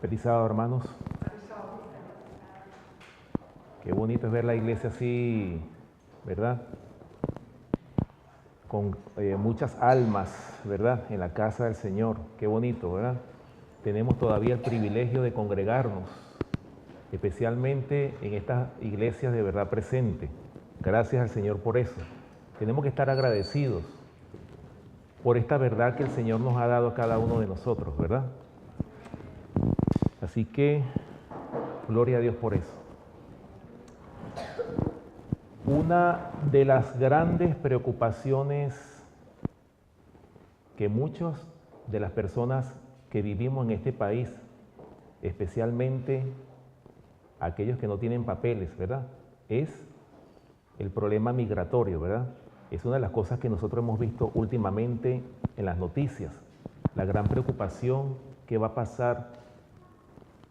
Feliz sábado, hermanos. Qué bonito es ver la iglesia así, ¿verdad? Con muchas almas, ¿verdad? En la casa del Señor. Qué bonito, ¿verdad? Tenemos todavía el privilegio de congregarnos, especialmente en estas iglesias de verdad presente. Gracias al Señor por eso. Tenemos que estar agradecidos por esta verdad que el Señor nos ha dado a cada uno de nosotros, ¿verdad? Así que, gloria a Dios por eso. Una de las grandes preocupaciones que muchas de las personas que vivimos en este país, especialmente aquellos que no tienen papeles, ¿verdad?, es el problema migratorio, ¿verdad? Es una de las cosas que nosotros hemos visto últimamente en las noticias. La gran preocupación que va a pasar,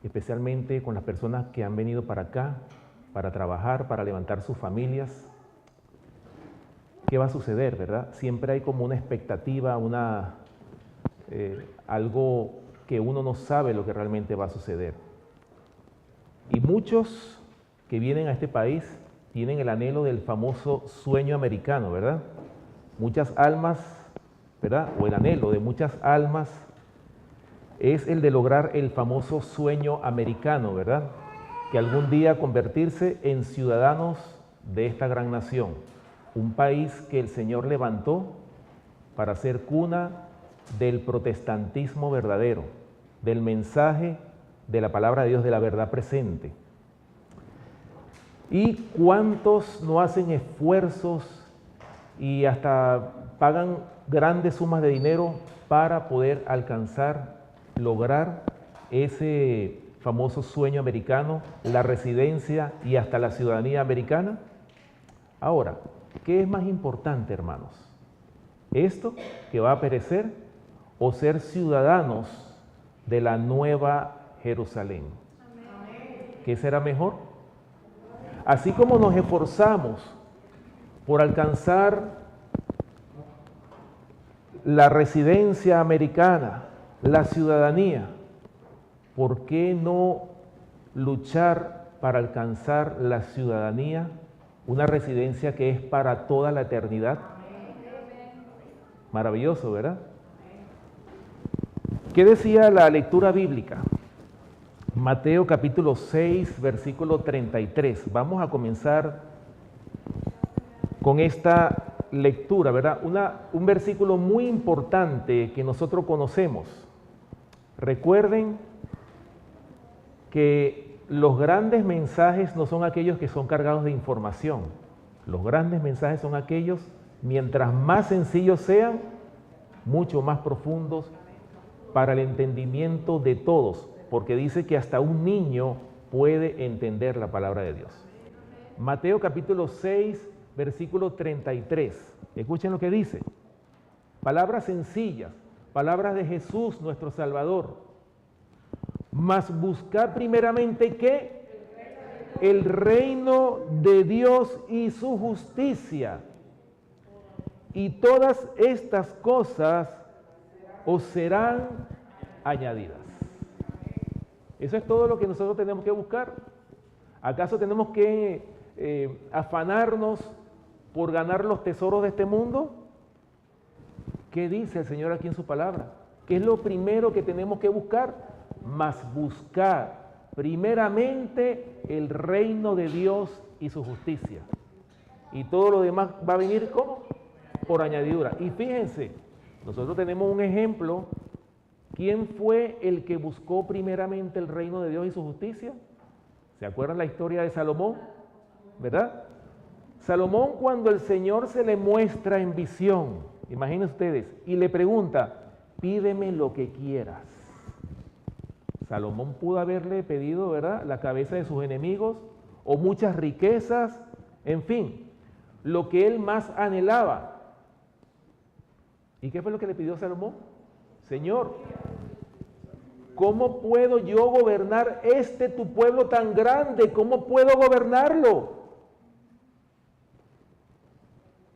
especialmente con las personas que han venido para acá, para trabajar, para levantar sus familias. ¿Qué va a suceder, verdad? Siempre hay como una expectativa, algo que uno no sabe lo que realmente va a suceder. Y muchos que vienen a este país tienen el anhelo del famoso sueño americano, ¿verdad? Muchas almas, ¿verdad? O el anhelo de muchas almas es el de lograr el famoso sueño americano, ¿verdad? Que algún día convertirse en ciudadanos de esta gran nación, un país que el Señor levantó para ser cuna del protestantismo verdadero, del mensaje de la palabra de Dios, de la verdad presente. ¿Y cuántos no hacen esfuerzos y hasta pagan grandes sumas de dinero para poder lograr ese famoso sueño americano, la residencia y hasta la ciudadanía americana? Ahora, ¿qué es más importante, hermanos? ¿Esto que va a perecer o ser ciudadanos de la nueva Jerusalén? ¿Qué será mejor? Así como nos esforzamos por alcanzar la residencia americana, la ciudadanía, ¿por qué no luchar para alcanzar la ciudadanía, una residencia que es para toda la eternidad? Maravilloso, ¿verdad? ¿Qué decía la lectura bíblica? Mateo capítulo 6, versículo 33. Vamos a comenzar con esta lectura, ¿verdad? Un versículo muy importante que nosotros conocemos. Recuerden que los grandes mensajes no son aquellos que son cargados de información. Los grandes mensajes son aquellos, mientras más sencillos sean, mucho más profundos para el entendimiento de todos, porque dice que hasta un niño puede entender la palabra de Dios. Mateo capítulo 6, versículo 33. Escuchen lo que dice. Palabras sencillas, palabras de Jesús, nuestro Salvador. Mas buscad primeramente ¿qué? El reino de Dios y su justicia. Y todas estas cosas os serán añadidas. Eso es todo lo que nosotros tenemos que buscar. ¿Acaso tenemos que afanarnos por ganar los tesoros de este mundo? ¿Qué dice el Señor aquí en su palabra? ¿Qué es lo primero que tenemos que buscar? Mas buscar primeramente el reino de Dios y su justicia. Y todo lo demás va a venir ¿cómo? Por añadidura. Y fíjense, nosotros tenemos un ejemplo. ¿Quién fue el que buscó primeramente el reino de Dios y su justicia? ¿Se acuerdan la historia de Salomón? ¿Verdad? Salomón, cuando el Señor se le muestra en visión, imagínense ustedes, y le pregunta, pídeme lo que quieras. Salomón pudo haberle pedido, ¿verdad?, la cabeza de sus enemigos o muchas riquezas, en fin, lo que él más anhelaba. ¿Y qué fue lo que le pidió Salomón? Señor, ¿cómo puedo yo gobernar tu pueblo tan grande? ¿Cómo puedo gobernarlo?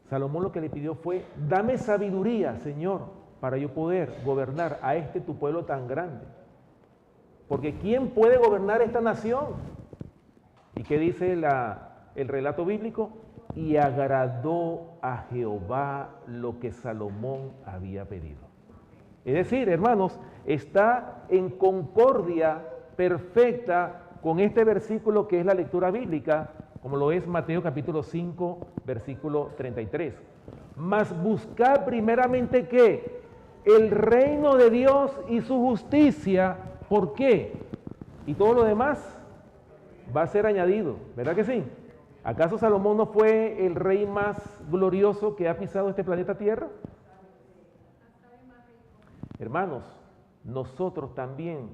Salomón lo que le pidió fue, dame sabiduría, Señor, para yo poder gobernar a tu pueblo tan grande. Porque ¿quién puede gobernar esta nación? ¿Y qué dice el relato bíblico? Y agradó a Jehová lo que Salomón había pedido. Es decir, hermanos, está en concordia perfecta con este versículo que es la lectura bíblica, como lo es Mateo capítulo 5, versículo 33. Mas buscad primeramente ¿qué? El reino de Dios y su justicia. ¿Por qué? Y todo lo demás va a ser añadido, ¿verdad que sí? ¿Acaso Salomón no fue el rey más glorioso que ha pisado este planeta Tierra? Hermanos, nosotros también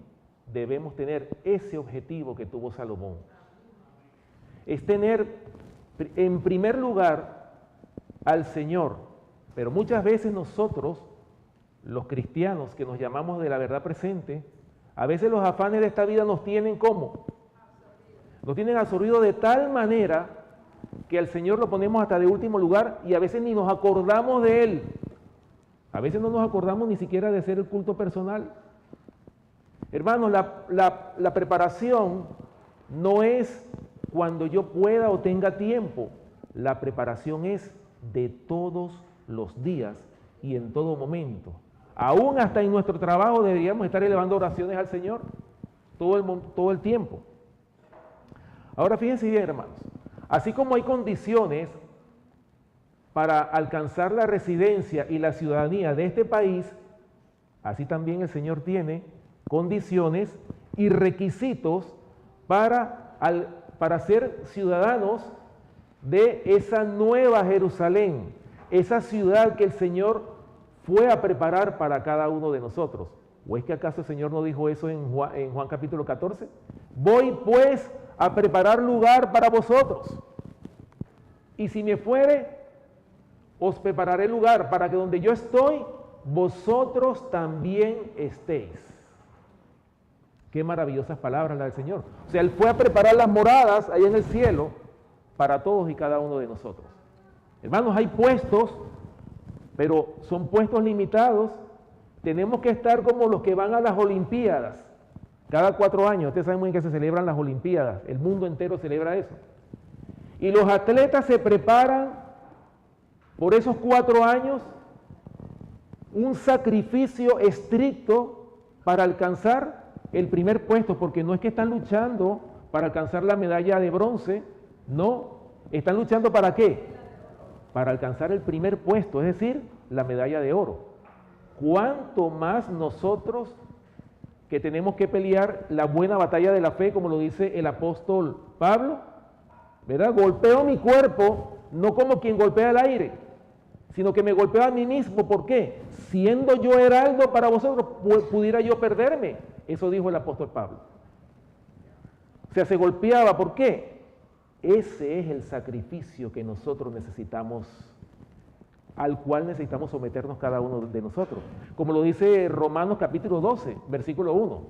debemos tener ese objetivo que tuvo Salomón. Es tener en primer lugar al Señor, pero muchas veces nosotros, los cristianos que nos llamamos de la verdad presente, a veces los afanes de esta vida nos tienen ¿cómo? Nos tienen absorbidos de tal manera que al Señor lo ponemos hasta de último lugar y a veces ni nos acordamos de Él. A veces no nos acordamos ni siquiera de hacer el culto personal. Hermanos, la preparación no es cuando yo pueda o tenga tiempo. La preparación es de todos los días y en todo momento. Aún hasta en nuestro trabajo deberíamos estar elevando oraciones al Señor todo el tiempo. Ahora fíjense bien, hermanos, así como hay condiciones para alcanzar la residencia y la ciudadanía de este país, así también el Señor tiene condiciones y requisitos para ser ciudadanos de esa nueva Jerusalén, esa ciudad que el Señor fue a preparar para cada uno de nosotros. ¿O es que acaso el Señor no dijo eso en Juan capítulo 14? Voy pues a preparar lugar para vosotros. Y si me fuere, os prepararé lugar para que donde yo estoy, vosotros también estéis. Qué maravillosas palabras las del Señor. O sea, Él fue a preparar las moradas ahí en el cielo para todos y cada uno de nosotros. Hermanos, hay puestos, pero son puestos limitados. Tenemos que estar como los que van a las Olimpiadas. Cada 4 años, ustedes saben muy bien que se celebran las Olimpiadas. El mundo entero celebra eso. Y los atletas se preparan por esos 4 años un sacrificio estricto para alcanzar el primer puesto, porque no es que están luchando para alcanzar la medalla de bronce, no, están luchando ¿para qué? Para alcanzar el primer puesto, es decir, la medalla de oro. ¿Cuánto más nosotros que tenemos que pelear la buena batalla de la fe, como lo dice el apóstol Pablo? ¿Verdad? Golpeo mi cuerpo, no como quien golpea el aire, sino que me golpeo a mí mismo. ¿Por qué? Siendo yo heraldo para vosotros, pudiera yo perderme. Eso dijo el apóstol Pablo. O sea, se golpeaba. ¿Por qué? Ese es el sacrificio que nosotros necesitamos, al cual necesitamos someternos cada uno de nosotros. Como lo dice Romanos capítulo 12, versículo 1.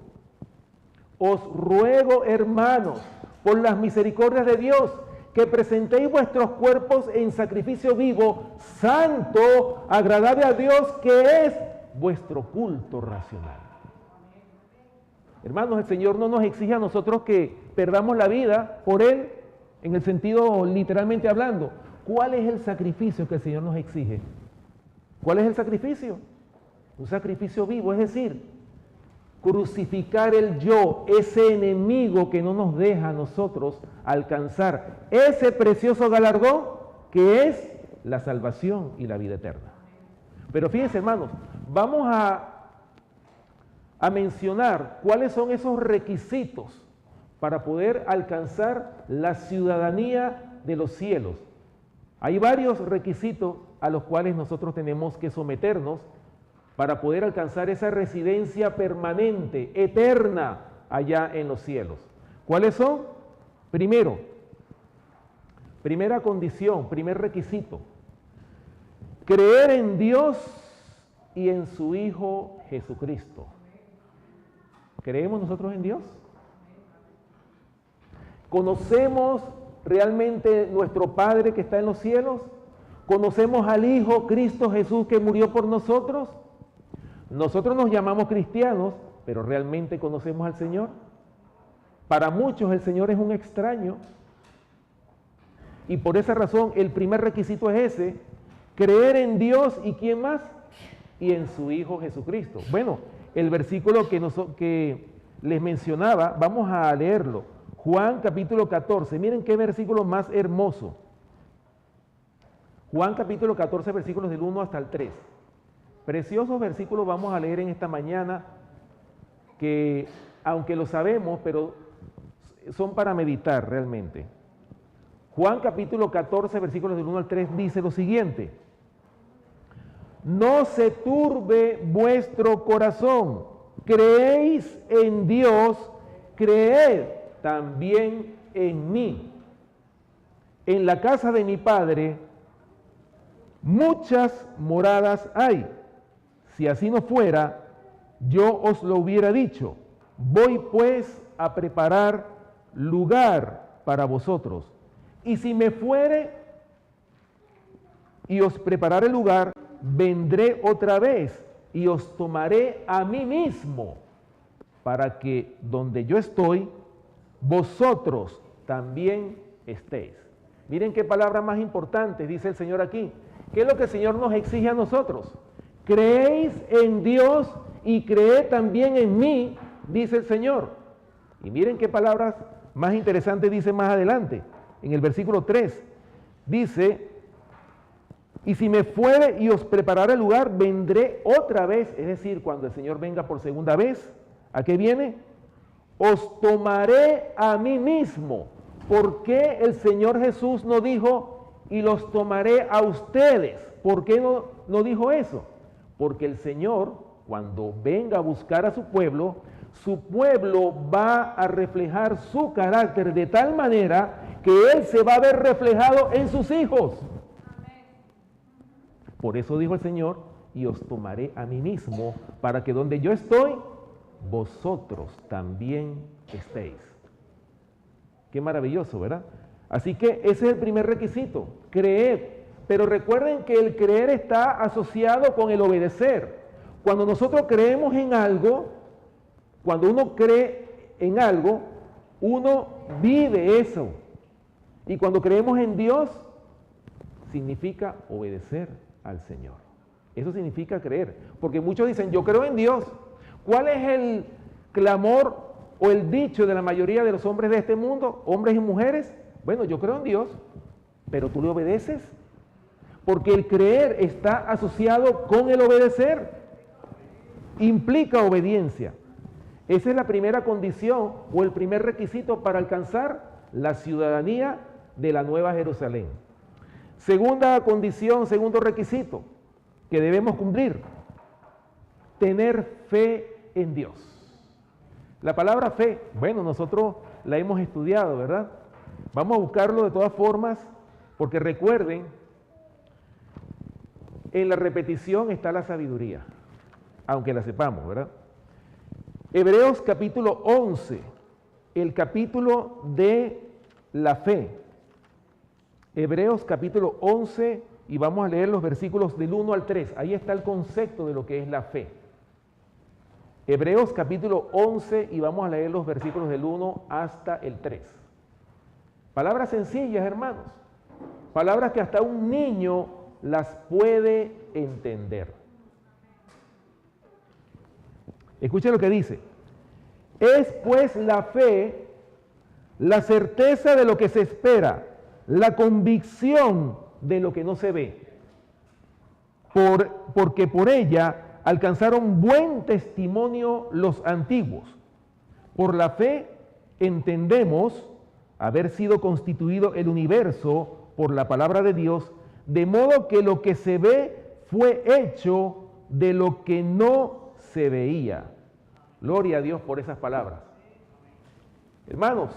Os ruego, hermanos, por las misericordias de Dios, que presentéis vuestros cuerpos en sacrificio vivo, santo, agradable a Dios, que es vuestro culto racional. Hermanos, el Señor no nos exige a nosotros que perdamos la vida por Él, en el sentido literalmente hablando. ¿Cuál es el sacrificio que el Señor nos exige? ¿Cuál es el sacrificio? Un sacrificio vivo, es decir, crucificar el yo, ese enemigo que no nos deja a nosotros alcanzar ese precioso galardón que es la salvación y la vida eterna. Pero fíjense, hermanos, vamos a mencionar cuáles son esos requisitos para poder alcanzar la ciudadanía de los cielos. Hay varios requisitos a los cuales nosotros tenemos que someternos para poder alcanzar esa residencia permanente, eterna, allá en los cielos. ¿Cuáles son? Primero, primera condición, primer requisito, creer en Dios y en su Hijo Jesucristo. ¿Creemos nosotros en Dios? ¿Conocemos realmente nuestro Padre que está en los cielos? ¿Conocemos al Hijo Cristo Jesús que murió por nosotros? Nosotros nos llamamos cristianos, pero ¿realmente conocemos al Señor? Para muchos el Señor es un extraño. Y por esa razón el primer requisito es ese, creer en Dios y ¿quién más? Y en su Hijo Jesucristo. Bueno, el versículo que les mencionaba, vamos a leerlo. Juan capítulo 14, miren qué versículo más hermoso. Juan capítulo 14, versículos del 1 hasta el 3. Preciosos versículos vamos a leer en esta mañana que, aunque lo sabemos, pero son para meditar realmente. Juan capítulo 14, versículos del 1 al 3 dice lo siguiente. No se turbe vuestro corazón. Creéis en Dios, creed también en mí. En la casa de mi Padre muchas moradas hay. Si así no fuera, yo os lo hubiera dicho. Voy pues a preparar lugar para vosotros. Y si me fuere y os prepararé lugar, vendré otra vez y os tomaré a mí mismo, para que donde yo estoy, vosotros también estéis. Miren qué palabra más importante dice el Señor aquí. ¿Qué es lo que el Señor nos exige a nosotros? Creéis en Dios y creed también en mí, dice el Señor. Y miren qué palabras más interesantes dice más adelante. En el versículo 3 dice, y si me fuere y os prepararé el lugar, vendré otra vez. Es decir, cuando el Señor venga por segunda vez, ¿a qué viene? Os tomaré a mí mismo. ¿Por qué el Señor Jesús no dijo, y los tomaré a ustedes? ¿Por qué no dijo eso? Porque el Señor, cuando venga a buscar a su pueblo va a reflejar su carácter de tal manera que Él se va a ver reflejado en sus hijos. Por eso dijo el Señor, y os tomaré a mí mismo, para que donde yo estoy, vosotros también estéis. Qué maravilloso, ¿verdad? Así que ese es el primer requisito, creer. Pero recuerden que el creer está asociado con el obedecer. Cuando nosotros creemos en algo, cuando uno cree en algo, uno vive eso. Y cuando creemos en Dios, significa obedecer al Señor. Eso significa creer. Porque muchos dicen, yo creo en Dios. ¿Cuál es el clamor o el dicho de la mayoría de los hombres de este mundo, hombres y mujeres? Bueno, yo creo en Dios, pero ¿tú le obedeces? Porque el creer está asociado con el obedecer. Implica obediencia. Esa es la primera condición o el primer requisito para alcanzar la ciudadanía de la Nueva Jerusalén. Segunda condición, segundo requisito que debemos cumplir, tener fe en Dios. La palabra fe, bueno, nosotros la hemos estudiado, ¿verdad? Vamos a buscarlo de todas formas, porque recuerden, en la repetición está la sabiduría, aunque la sepamos, ¿verdad? Hebreos capítulo 11, el capítulo de la fe. Hebreos capítulo 11, y vamos a leer los versículos del 1 al 3. Ahí está el concepto de lo que es la fe. Hebreos capítulo 11, y vamos a leer los versículos del 1 hasta el 3. Palabras sencillas, hermanos. Palabras que hasta un niño las puede entender. Escuchen lo que dice. Es pues la fe, la certeza de lo que se espera, la convicción de lo que no se ve. Porque por ella alcanzaron buen testimonio los antiguos. Por la fe entendemos haber sido constituido el universo por la palabra de Dios, de modo que lo que se ve fue hecho de lo que no se veía. Gloria a Dios por esas palabras. Hermanos,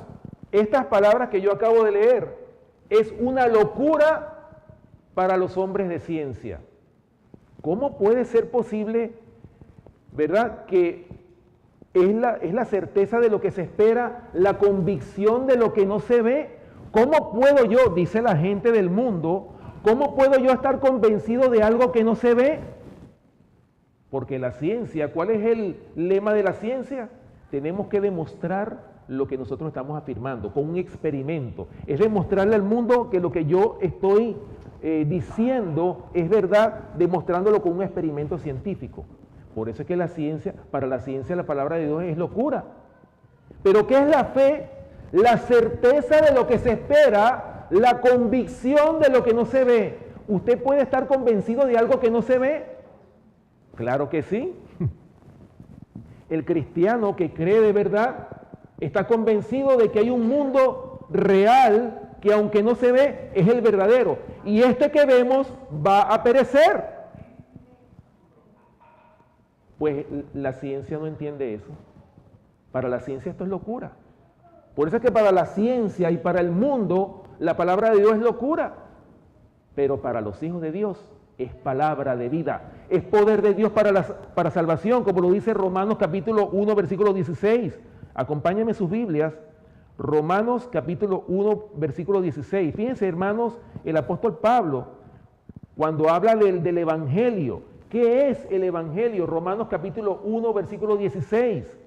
estas palabras que yo acabo de leer es una locura para los hombres de ciencia. ¿Cómo puede ser posible, verdad, que es la certeza de lo que se espera, la convicción de lo que no se ve? ¿Cómo puedo yo, dice la gente del mundo, cómo puedo yo estar convencido de algo que no se ve? Porque la ciencia, ¿cuál es el lema de la ciencia? Tenemos que demostrar lo que nosotros estamos afirmando con un experimento. Es demostrarle al mundo que lo que yo estoy diciendo es verdad, demostrándolo con un experimento científico. Por eso es que la ciencia, para la ciencia la palabra de Dios es locura. Pero ¿qué es la fe? La certeza de lo que se espera, la convicción de lo que no se ve. ¿Usted puede estar convencido de algo que no se ve? Claro que sí. El cristiano que cree de verdad está convencido de que hay un mundo real que aunque no se ve, es el verdadero. Y este que vemos va a perecer. Pues la ciencia no entiende eso. Para la ciencia esto es locura. Por eso es que para la ciencia y para el mundo, la palabra de Dios es locura. Pero para los hijos de Dios es palabra de vida. Es poder de Dios para salvación, como lo dice Romanos capítulo 1, versículo 16. Acompáñenme sus Biblias. Romanos capítulo 1, versículo 16. Fíjense, hermanos, el apóstol Pablo, cuando habla del Evangelio, ¿qué es el Evangelio? Romanos capítulo 1, versículo 16.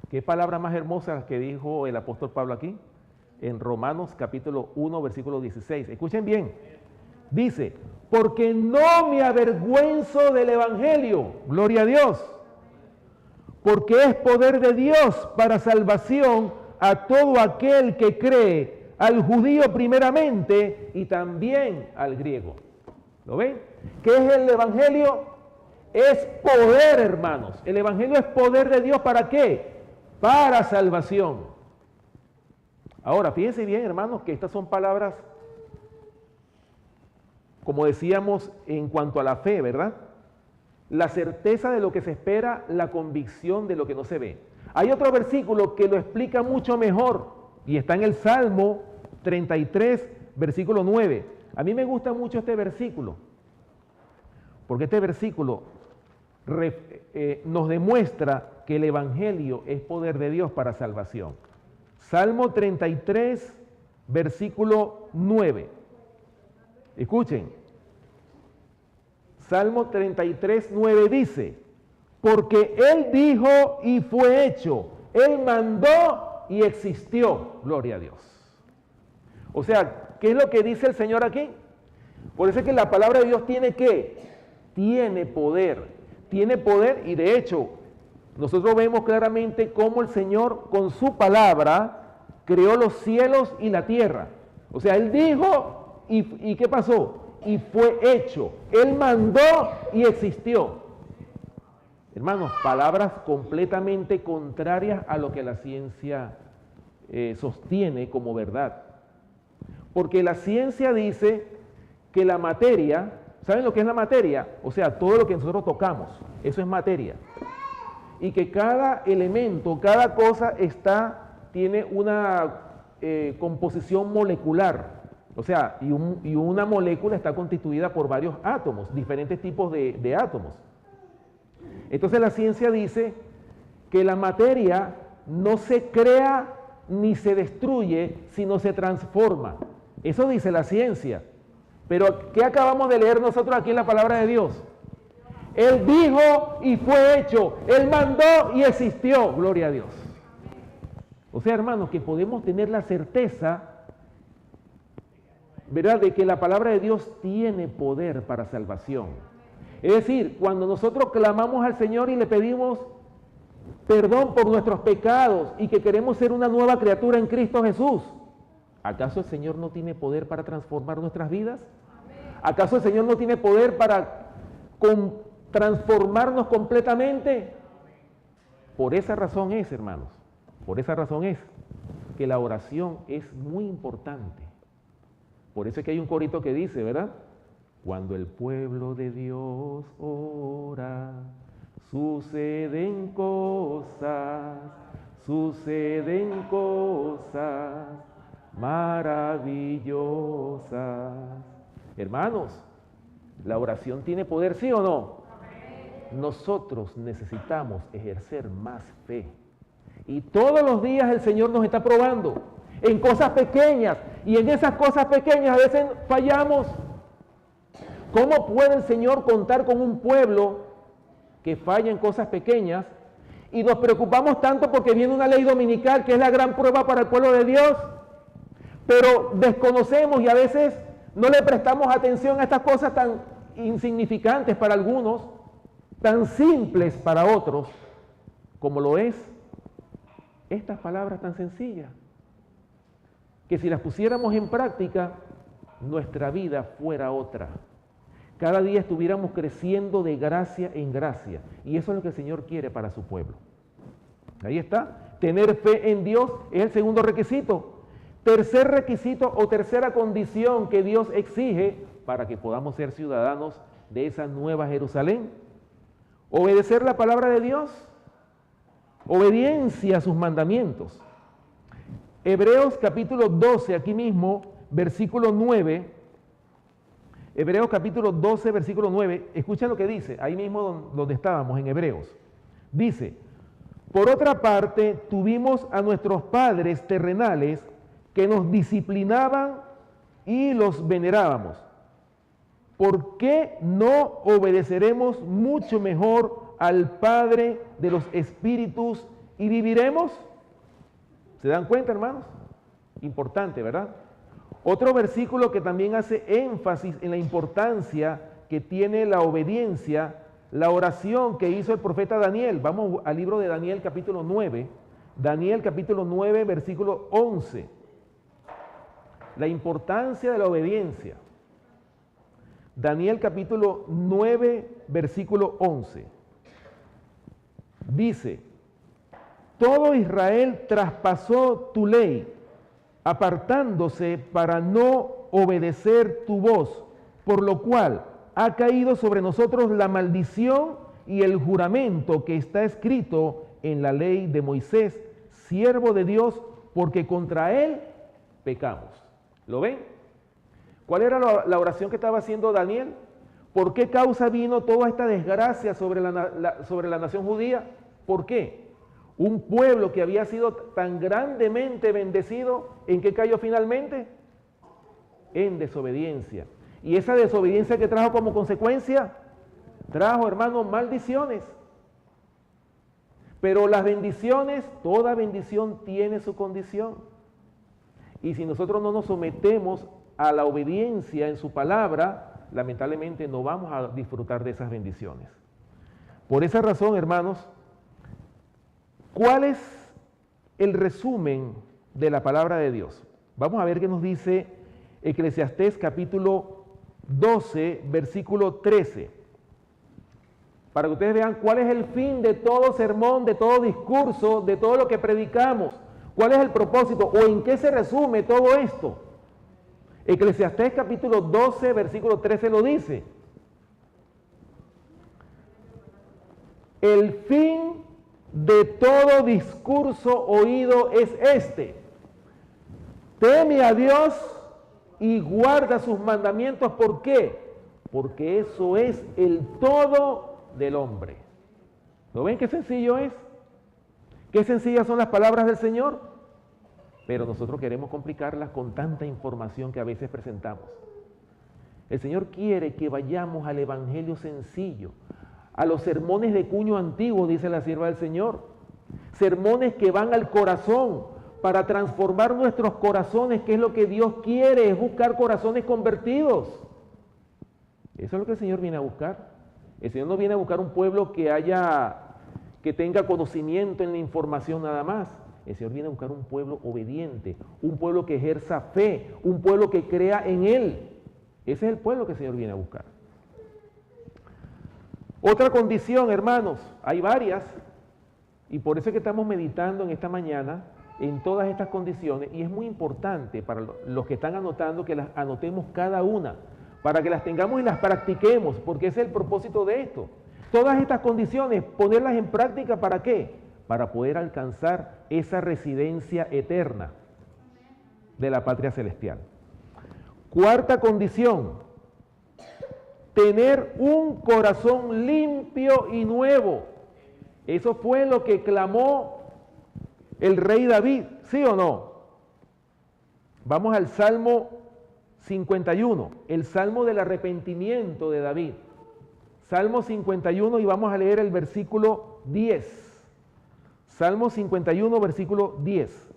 ¿Qué palabra más hermosa que dijo el apóstol Pablo aquí? En Romanos capítulo 1, versículo 16. Escuchen bien. Dice, porque no me avergüenzo del Evangelio, gloria a Dios, porque es poder de Dios para salvación a todo aquel que cree, al judío primeramente y también al griego. ¿Lo ven? ¿Qué es el Evangelio? Es poder, hermanos. El Evangelio es poder de Dios, ¿para qué? Para salvación. Ahora, fíjense bien, hermanos, que estas son palabras, como decíamos, en cuanto a la fe, ¿verdad? La certeza de lo que se espera, la convicción de lo que no se ve. Hay otro versículo que lo explica mucho mejor y está en el Salmo 33, versículo 9. A mí me gusta mucho este versículo, porque este versículo nos demuestra que el Evangelio es poder de Dios para salvación. Salmo 33, versículo 9. Escuchen. Salmo 33, 9 dice, porque Él dijo y fue hecho, Él mandó y existió, gloria a Dios. O sea, ¿qué es lo que dice el Señor aquí? Por eso es que la palabra de Dios tiene poder y de hecho, nosotros vemos claramente cómo el Señor con su palabra creó los cielos y la tierra. O sea, Él dijo y ¿qué pasó? Y fue hecho. Él mandó y existió. Hermanos, palabras completamente contrarias a lo que la ciencia sostiene como verdad. Porque la ciencia dice que la materia, ¿saben lo que es la materia? O sea, todo lo que nosotros tocamos, eso es materia. Y que cada elemento, cada cosa tiene una composición molecular. O sea, y una molécula está constituida por varios átomos, diferentes tipos de átomos. Entonces la ciencia dice que la materia no se crea ni se destruye, sino se transforma. Eso dice la ciencia. Pero ¿qué acabamos de leer nosotros aquí en la palabra de Dios? Él dijo y fue hecho. Él mandó y existió. Gloria a Dios. O sea, hermanos, que podemos tener la certeza, ¿verdad?, de que la palabra de Dios tiene poder para salvación. Es decir, cuando nosotros clamamos al Señor y le pedimos perdón por nuestros pecados y que queremos ser una nueva criatura en Cristo Jesús, ¿acaso el Señor no tiene poder para transformar nuestras vidas? ¿Acaso el Señor no tiene poder para transformarnos completamente? Por esa razón es, hermanos, por esa razón es que la oración es muy importante. Por eso es que hay un corito que dice, ¿verdad? Cuando el pueblo de Dios ora, suceden cosas maravillosas. Hermanos, ¿la oración tiene poder, sí o no? Nosotros necesitamos ejercer más fe. Y todos los días el Señor nos está probando en cosas pequeñas. Y en esas cosas pequeñas a veces fallamos. ¿Cómo puede el Señor contar con un pueblo que falla en cosas pequeñas y nos preocupamos tanto porque viene una ley dominical que es la gran prueba para el pueblo de Dios? Pero desconocemos y a veces no le prestamos atención a estas cosas tan insignificantes para algunos, tan simples para otros, como lo es estas palabras tan sencillas, que si las pusiéramos en práctica, nuestra vida fuera otra. Cada día estuviéramos creciendo de gracia en gracia. Y eso es lo que el Señor quiere para su pueblo. Ahí está. Tener fe en Dios es el segundo requisito. Tercer requisito o tercera condición que Dios exige para que podamos ser ciudadanos de esa nueva Jerusalén. Obedecer la palabra de Dios. Obediencia a sus mandamientos. Hebreos capítulo 12, aquí mismo, versículo 9. Hebreos capítulo 12, versículo 9, escuchen lo que dice, ahí mismo donde estábamos, en Hebreos. Dice, por otra parte, tuvimos a nuestros padres terrenales que nos disciplinaban y los venerábamos. ¿Por qué no obedeceremos mucho mejor al Padre de los Espíritus y viviremos? ¿Se dan cuenta, hermanos? Importante, ¿verdad? Otro versículo que también hace énfasis en la importancia que tiene la obediencia, la oración que hizo el profeta Daniel. Vamos al libro de Daniel capítulo 9. Daniel capítulo 9, versículo 11. La importancia de la obediencia. Daniel capítulo 9, versículo 11. Dice, todo Israel traspasó tu ley, apartándose para no obedecer tu voz, por lo cual ha caído sobre nosotros la maldición y el juramento que está escrito en la ley de Moisés, siervo de Dios, porque contra él pecamos. ¿Lo ven? ¿Cuál era la oración que estaba haciendo Daniel? ¿Por qué causa vino toda esta desgracia sobre la nación judía? ¿Por qué? Un pueblo que había sido tan grandemente bendecido, ¿en qué cayó finalmente? En desobediencia. Y esa desobediencia que trajo como consecuencia, trajo, hermanos, maldiciones. Pero las bendiciones, toda bendición tiene su condición. Y si nosotros no nos sometemos a la obediencia en su palabra, lamentablemente no vamos a disfrutar de esas bendiciones. Por esa razón, hermanos, ¿cuál es el resumen de la palabra de Dios? Vamos a ver qué nos dice Eclesiastés capítulo 12, versículo 13. Para que ustedes vean cuál es el fin de todo sermón, de todo discurso, de todo lo que predicamos. ¿Cuál es el propósito o en qué se resume todo esto? Eclesiastés capítulo 12, versículo 13 lo dice. El fin de todo discurso oído es este: teme a Dios y guarda sus mandamientos. ¿Por qué? Porque eso es el todo del hombre. ¿Lo ven qué sencillo es? Qué sencillas son las palabras del Señor, pero nosotros queremos complicarlas con tanta información que a veces presentamos. El Señor quiere que vayamos al evangelio sencillo, a los sermones de cuño antiguo, dice la sierva del Señor. Sermones que van al corazón para transformar nuestros corazones, que es lo que Dios quiere, es buscar corazones convertidos. Eso es lo que el Señor viene a buscar. El Señor no viene a buscar un pueblo que tenga conocimiento en la información nada más. El Señor viene a buscar un pueblo obediente, un pueblo que ejerza fe, un pueblo que crea en Él. Ese es el pueblo que el Señor viene a buscar. Otra condición, hermanos, hay varias, y por eso es que estamos meditando en esta mañana en todas estas condiciones, y es muy importante para los que están anotando que las anotemos cada una, para que las tengamos y las practiquemos, porque ese es el propósito de esto. Todas estas condiciones, ponerlas en práctica, ¿para qué? Para poder alcanzar esa residencia eterna de la patria celestial. Cuarta condición: tener un corazón limpio y nuevo. Eso fue lo que clamó el rey David, ¿sí o no? Vamos al Salmo 51, el Salmo del arrepentimiento de David. Salmo 51 y vamos a leer el versículo 10. Salmo 51, versículo 10.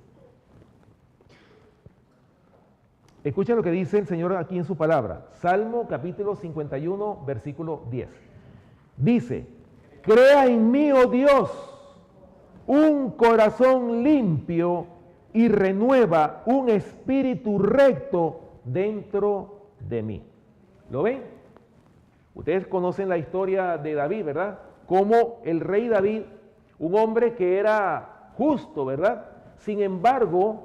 Escuchen lo que dice el Señor aquí en su palabra. Salmo capítulo 51, versículo 10. Dice, crea en mí, oh Dios, un corazón limpio y renueva un espíritu recto dentro de mí. ¿Lo ven? Ustedes conocen la historia de David, ¿verdad? Como el rey David, un hombre que era justo, ¿verdad? Sin embargo,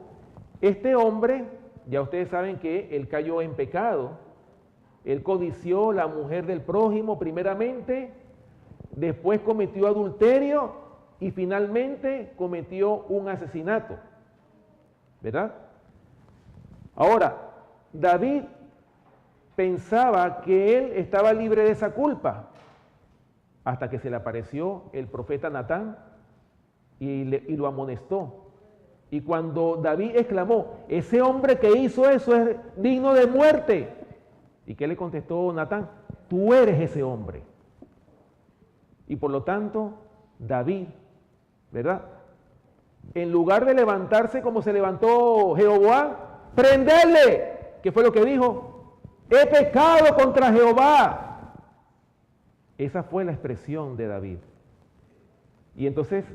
este hombre, ya ustedes saben que él cayó en pecado. Él codició la mujer del prójimo primeramente, después cometió adulterio y finalmente cometió un asesinato, ¿verdad? Ahora, David pensaba que él estaba libre de esa culpa, hasta que se le apareció el profeta Natán y lo amonestó. Y cuando David exclamó, ese hombre que hizo eso es digno de muerte. ¿Y qué le contestó Natán? Tú eres ese hombre. Y por lo tanto, David, ¿verdad? En lugar de levantarse como se levantó Jeroboam, prenderle. ¿Qué fue lo que dijo? He pecado contra Jehová. Esa fue la expresión de David. Y entonces,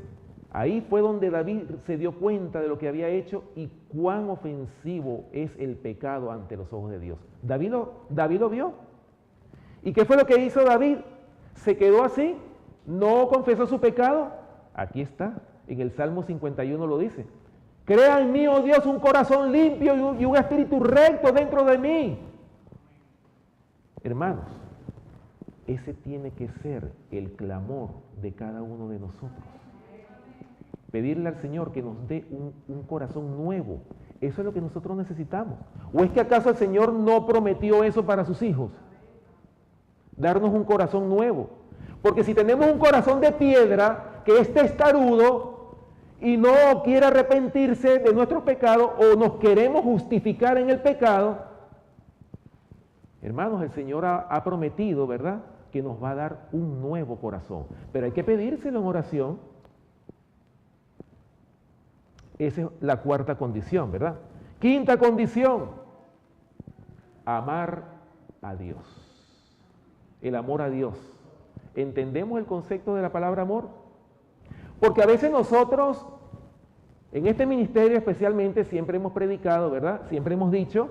ahí fue donde David se dio cuenta de lo que había hecho y cuán ofensivo es el pecado ante los ojos de Dios. David lo vio. ¿Y qué fue lo que hizo David? ¿Se quedó así? ¿No confesó su pecado? Aquí está, en el Salmo 51 lo dice. Crea en mí, oh Dios, un corazón limpio y un espíritu recto dentro de mí. Hermanos, ese tiene que ser el clamor de cada uno de nosotros. Pedirle al Señor que nos dé un corazón nuevo. Eso es lo que nosotros necesitamos. ¿O es que acaso el Señor no prometió eso para sus hijos? Darnos un corazón nuevo. Porque si tenemos un corazón de piedra, que es testarudo y no quiere arrepentirse de nuestro pecado o nos queremos justificar en el pecado, hermanos, el Señor ha prometido, ¿verdad?, que nos va a dar un nuevo corazón. Pero hay que pedírselo en oración. Esa es la cuarta condición, ¿verdad? Quinta condición, amar a Dios. El amor a Dios. ¿Entendemos el concepto de la palabra amor? Porque a veces nosotros, en este ministerio especialmente, siempre hemos predicado, ¿verdad? Siempre hemos dicho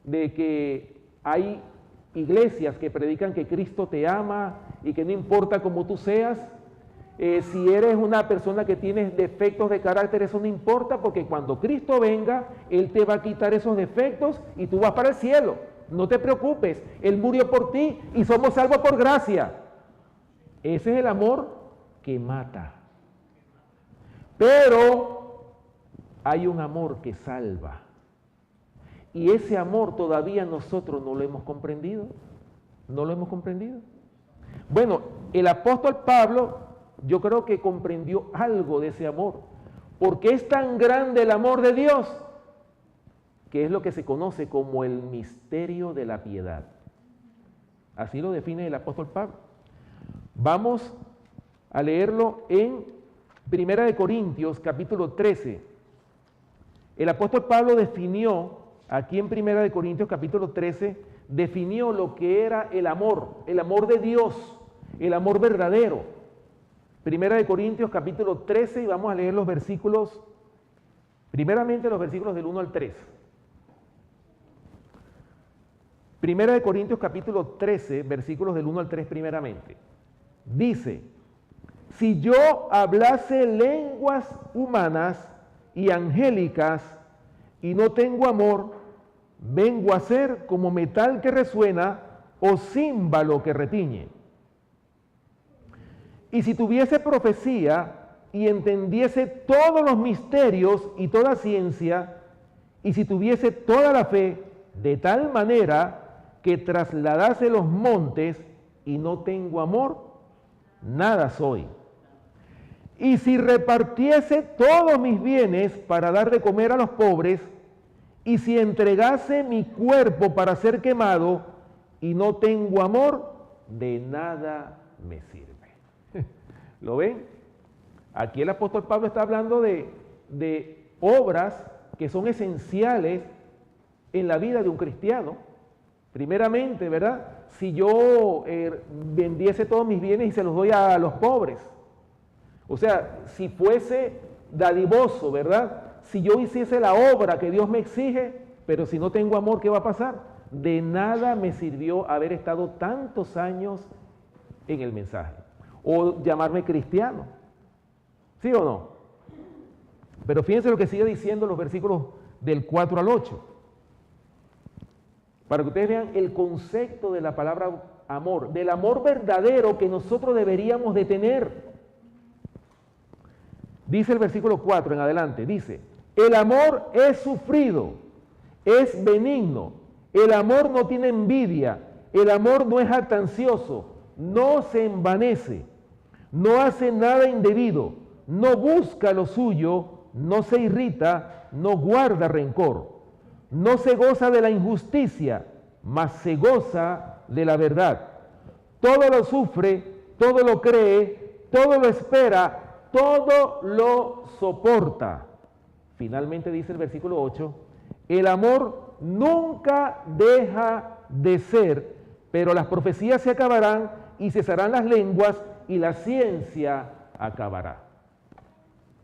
de que hay iglesias que predican que Cristo te ama y que no importa cómo tú seas. Si eres una persona que tienes defectos de carácter, eso no importa, porque cuando Cristo venga, Él te va a quitar esos defectos y tú vas para el cielo. No te preocupes, Él murió por ti y somos salvos por gracia. Ese es el amor que mata. Pero hay un amor que salva. Y ese amor todavía nosotros no lo hemos comprendido. ¿No lo hemos comprendido? Bueno, el apóstol Pablo, yo creo que comprendió algo de ese amor, porque es tan grande el amor de Dios, que es lo que se conoce como el misterio de la piedad. Así lo define el apóstol Pablo. Vamos a leerlo en 1 Corintios capítulo 13. El apóstol Pablo definió, aquí en 1 Corintios capítulo 13, definió lo que era el amor de Dios, el amor verdadero. 1 Corintios capítulo 13 y vamos a leer los versículos, primeramente los versículos del 1 al 3. 1 Corintios capítulo 13, versículos del 1 al 3 primeramente. Dice, si yo hablase lenguas humanas y angélicas y no tengo amor, vengo a ser como metal que resuena o címbalo que retiñe. Y si tuviese profecía y entendiese todos los misterios y toda ciencia, y si tuviese toda la fe, de tal manera que trasladase los montes y no tengo amor, nada soy. Y si repartiese todos mis bienes para dar de comer a los pobres, Y si entregase mi cuerpo para ser quemado y no tengo amor, de nada me sirve. ¿Lo ven? Aquí el apóstol Pablo está hablando de obras que son esenciales en la vida de un cristiano. Primeramente, ¿verdad? Si yo vendiese todos mis bienes y se los doy a los pobres. O sea, si fuese dadivoso, ¿verdad? Si yo hiciese la obra que Dios me exige, pero si no tengo amor, ¿qué va a pasar? De nada me sirvió haber estado tantos años en el mensaje. O llamarme cristiano. ¿Sí o no? Pero fíjense lo que sigue diciendo los versículos del 4 al 8. Para que ustedes vean el concepto de la palabra amor, del amor verdadero que nosotros deberíamos de tener. Dice el versículo 4 en adelante, dice, el amor es sufrido, es benigno, el amor no tiene envidia, el amor no es jactancioso, no se envanece, no hace nada indebido, no busca lo suyo, no se irrita, no guarda rencor, no se goza de la injusticia, mas se goza de la verdad. Todo lo sufre, todo lo cree, todo lo espera, todo lo soporta. Finalmente dice el versículo 8, el amor nunca deja de ser, pero las profecías se acabarán y cesarán las lenguas y la ciencia acabará.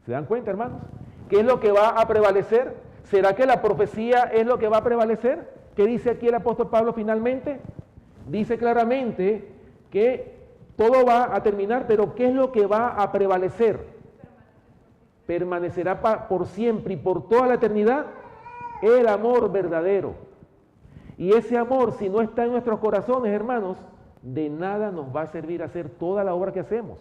¿Se dan cuenta, hermanos? ¿Qué es lo que va a prevalecer? ¿Será que la profecía es lo que va a prevalecer? ¿Qué dice aquí el apóstol Pablo finalmente? Dice claramente que todo va a terminar, pero ¿qué es lo que va a prevalecer? Permanecerá por siempre y por toda la eternidad el amor verdadero. Y ese amor, si no está en nuestros corazones, hermanos, de nada nos va a servir hacer toda la obra que hacemos.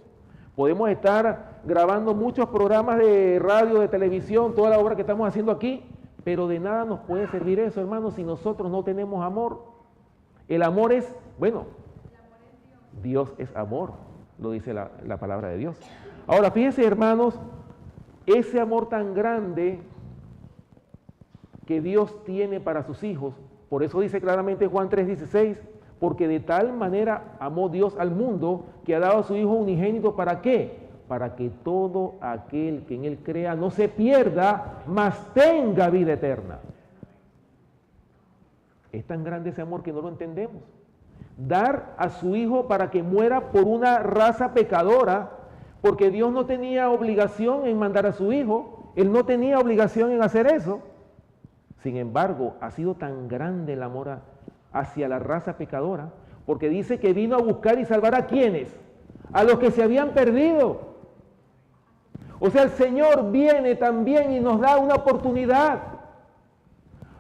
Podemos estar grabando muchos programas de radio, de televisión, toda la obra que estamos haciendo aquí, pero de nada nos puede servir eso, hermanos, si nosotros no tenemos amor. El amor es, bueno, Dios es amor, lo dice la palabra de Dios. Ahora, fíjense, hermanos, ese amor tan grande que Dios tiene para sus hijos, por eso dice claramente Juan 3:16, porque de tal manera amó Dios al mundo que ha dado a su Hijo unigénito, ¿para qué? Para que todo aquel que en Él crea no se pierda, mas tenga vida eterna. Es tan grande ese amor que no lo entendemos. Dar a su Hijo para que muera por una raza pecadora, porque Dios no tenía obligación en mandar a su Hijo, Él no tenía obligación en hacer eso. Sin embargo, ha sido tan grande el amor hacia la raza pecadora, porque dice que vino a buscar y salvar a quienes, a los que se habían perdido. O sea, el Señor viene también y nos da una oportunidad.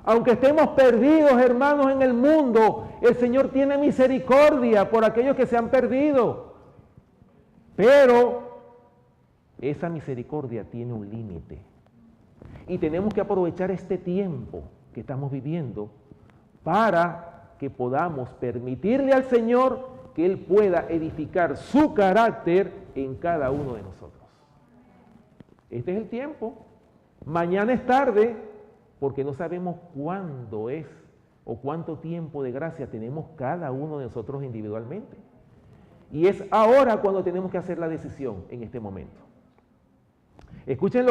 Aunque estemos perdidos, hermanos, en el mundo, el Señor tiene misericordia por aquellos que se han perdido. Pero esa misericordia tiene un límite. Y tenemos que aprovechar este tiempo que estamos viviendo para que podamos permitirle al Señor que Él pueda edificar su carácter en cada uno de nosotros. Este es el tiempo. Mañana es tarde, porque no sabemos cuándo es o cuánto tiempo de gracia tenemos cada uno de nosotros individualmente. Y es ahora cuando tenemos que hacer la decisión, en este momento. Escuchen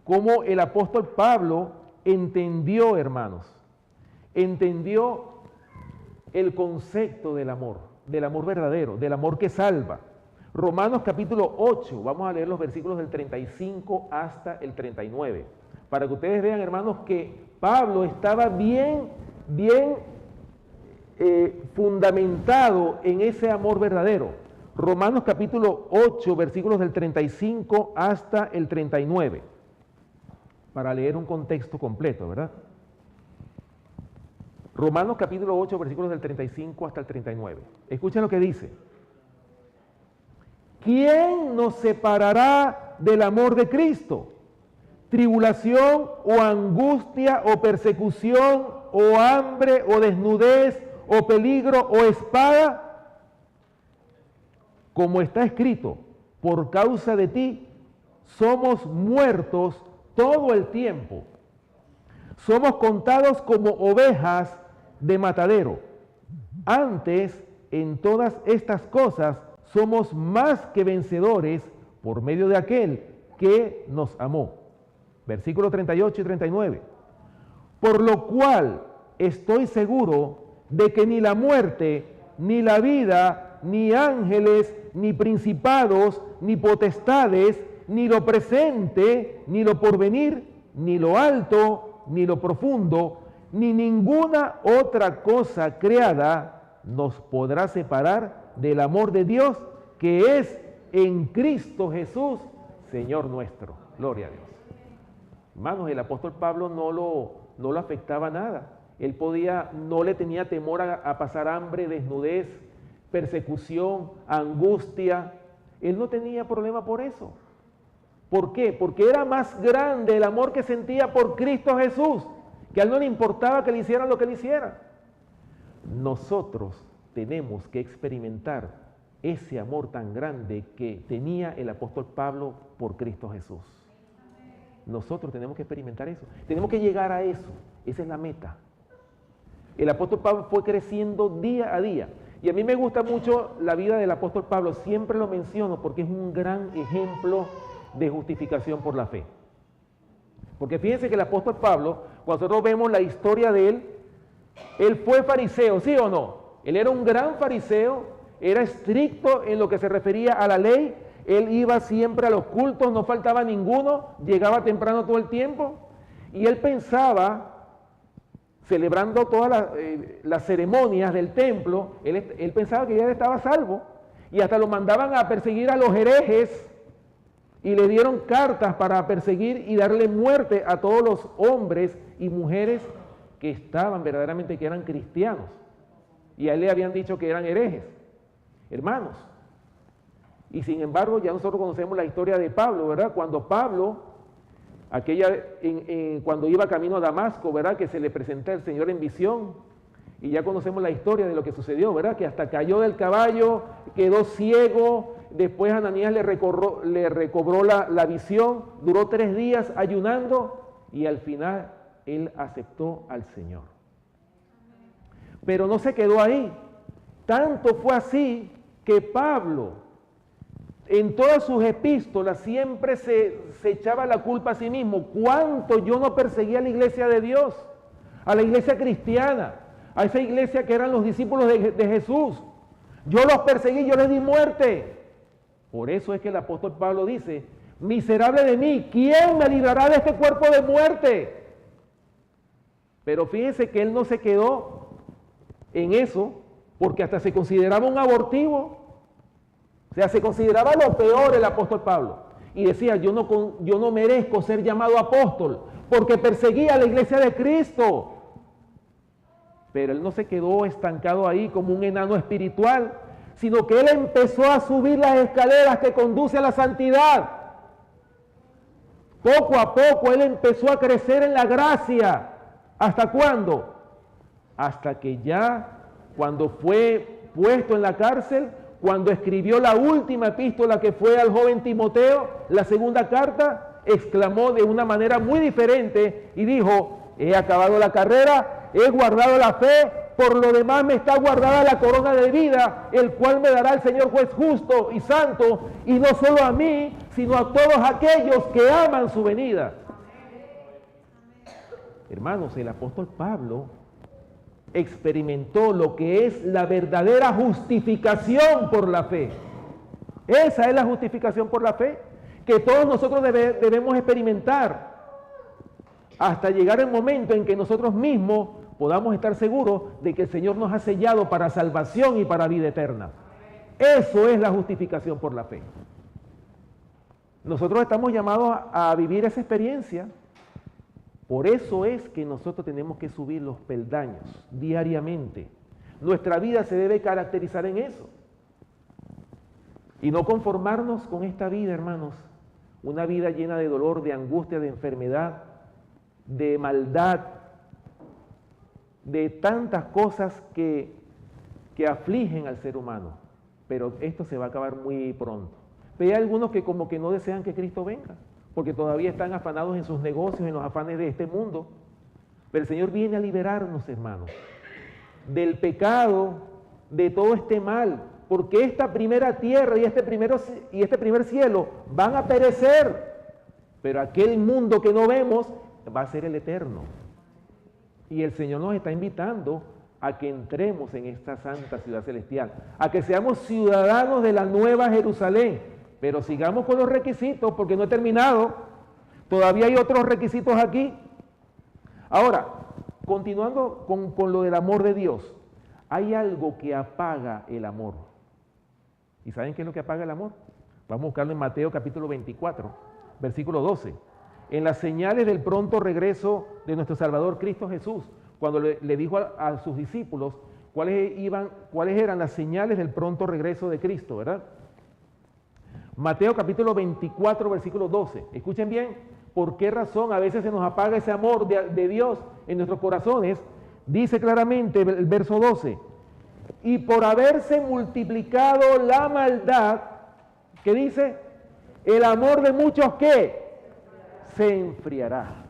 cómo el apóstol Pablo entendió, hermanos, entendió el concepto del amor verdadero, del amor que salva. Romanos capítulo 8, vamos a leer los versículos del 35 hasta el 39, para que ustedes vean, hermanos, que Pablo estaba bien fundamentado en ese amor verdadero. Romanos capítulo 8, versículos del 35 hasta el 39, para leer un contexto completo, ¿verdad? Romanos capítulo 8, versículos del 35 hasta el 39. Escuchen lo que dice. ¿Quién nos separará del amor de Cristo? ¿Tribulación o angustia o persecución o hambre o desnudez o peligro o espada? Como está escrito, por causa de ti somos muertos todo el tiempo. somos contados como ovejas de matadero. Antes, en todas estas cosas, somos más que vencedores por medio de aquel que nos amó. Versículos 38 y 39. Por lo cual estoy seguro de que ni la muerte, ni la vida, ni ángeles, ni principados, ni potestades, ni lo presente, ni lo porvenir, ni lo alto, ni lo profundo, ni ninguna otra cosa creada nos podrá separar del amor de Dios que es en Cristo Jesús, Señor nuestro. Gloria a Dios. Hermanos, el apóstol Pablo no lo afectaba nada. Él no le tenía temor a pasar hambre, desnudez, persecución, angustia. Él no tenía problema por eso. ¿Por qué? Porque era más grande el amor que sentía por Cristo Jesús, que a él no le importaba que le hicieran lo que le hicieran. Nosotros tenemos que experimentar ese amor tan grande que tenía el apóstol Pablo por Cristo Jesús. Nosotros tenemos que experimentar eso. Tenemos que llegar a eso. Esa es la meta. El apóstol Pablo fue creciendo día a día. Y a mí me gusta mucho la vida del apóstol Pablo. Siempre lo menciono porque es un gran ejemplo de justificación por la fe. Porque fíjense que el apóstol Pablo, cuando nosotros vemos la historia de él fue fariseo, ¿sí o no? Él era un gran fariseo, era estricto en lo que se refería a la ley. Él iba siempre a los cultos, no faltaba ninguno, llegaba temprano todo el tiempo. Y él pensaba, celebrando todas las ceremonias del templo, él pensaba que ya estaba salvo. Y hasta lo mandaban a perseguir a los herejes. Y le dieron cartas para perseguir y darle muerte a todos los hombres y mujeres que estaban verdaderamente, que eran cristianos. Y a él le habían dicho que eran herejes. Hermanos, y sin embargo ya nosotros conocemos la historia de Pablo, ¿verdad? Cuando Pablo, cuando iba camino a Damasco, ¿verdad? Que se le presenta el Señor en visión, y ya conocemos la historia de lo que sucedió, ¿verdad? Que hasta cayó del caballo, quedó ciego, después Ananías le recobró la visión, duró 3 días ayunando, y al final él aceptó al Señor. Pero no se quedó ahí. Tanto fue así que Pablo, en todas sus epístolas, siempre se echaba la culpa a sí mismo. ¿Cuánto yo no perseguía a la iglesia de Dios? A la iglesia cristiana, a esa iglesia que eran los discípulos de Jesús. Yo los perseguí, yo les di muerte. Por eso es que el apóstol Pablo dice, miserable de mí, ¿quién me librará de este cuerpo de muerte? Pero fíjense que él no se quedó en eso, porque hasta se consideraba un abortivo. O sea, se consideraba lo peor el apóstol Pablo. Y decía, yo no merezco ser llamado apóstol, porque perseguía a la iglesia de Cristo. Pero él no se quedó estancado ahí como un enano espiritual, sino que él empezó a subir las escaleras que conducen a la santidad. Poco a poco él empezó a crecer en la gracia. ¿Hasta cuándo? Hasta que ya, cuando fue puesto en la cárcel, cuando escribió la última epístola que fue al joven Timoteo, la segunda carta, exclamó de una manera muy diferente y dijo, he acabado la carrera, he guardado la fe, por lo demás me está guardada la corona de vida, el cual me dará el Señor juez justo y santo, y no solo a mí, sino a todos aquellos que aman su venida. Hermanos, el apóstol Pablo experimentó lo que es la verdadera justificación por la fe. Esa es la justificación por la fe que todos nosotros debemos experimentar hasta llegar el momento en que nosotros mismos podamos estar seguros de que el Señor nos ha sellado para salvación y para vida eterna. Eso es la justificación por la fe. Nosotros estamos llamados a vivir esa experiencia. Por eso es que nosotros tenemos que subir los peldaños diariamente. Nuestra vida se debe caracterizar en eso. Y no conformarnos con esta vida, hermanos. Una vida llena de dolor, de angustia, de enfermedad, de maldad, de tantas cosas que afligen al ser humano. Pero esto se va a acabar muy pronto. Pero hay algunos que como que no desean que Cristo venga, porque todavía están afanados en sus negocios, en los afanes de este mundo. Pero el Señor viene a liberarnos, hermanos, del pecado, de todo este mal, porque esta primera tierra y este primer cielo van a perecer, pero aquel mundo que no vemos va a ser el eterno. Y el Señor nos está invitando a que entremos en esta santa ciudad celestial, a que seamos ciudadanos de la nueva Jerusalén, pero sigamos con los requisitos, porque no he terminado, todavía hay otros requisitos aquí. Ahora, continuando con lo del amor de Dios, hay algo que apaga el amor. ¿Y saben qué es lo que apaga el amor? Vamos a buscarlo en Mateo capítulo 24, versículo 12. En las señales del pronto regreso de nuestro Salvador Cristo Jesús, cuando le dijo a sus discípulos cuáles eran las señales del pronto regreso de Cristo, ¿verdad? Mateo capítulo 24, versículo 12. Escuchen bien, ¿por qué razón a veces se nos apaga ese amor de Dios en nuestros corazones? Dice claramente el verso 12, y por haberse multiplicado la maldad, ¿qué dice? El amor de muchos, ¿qué? Se enfriará.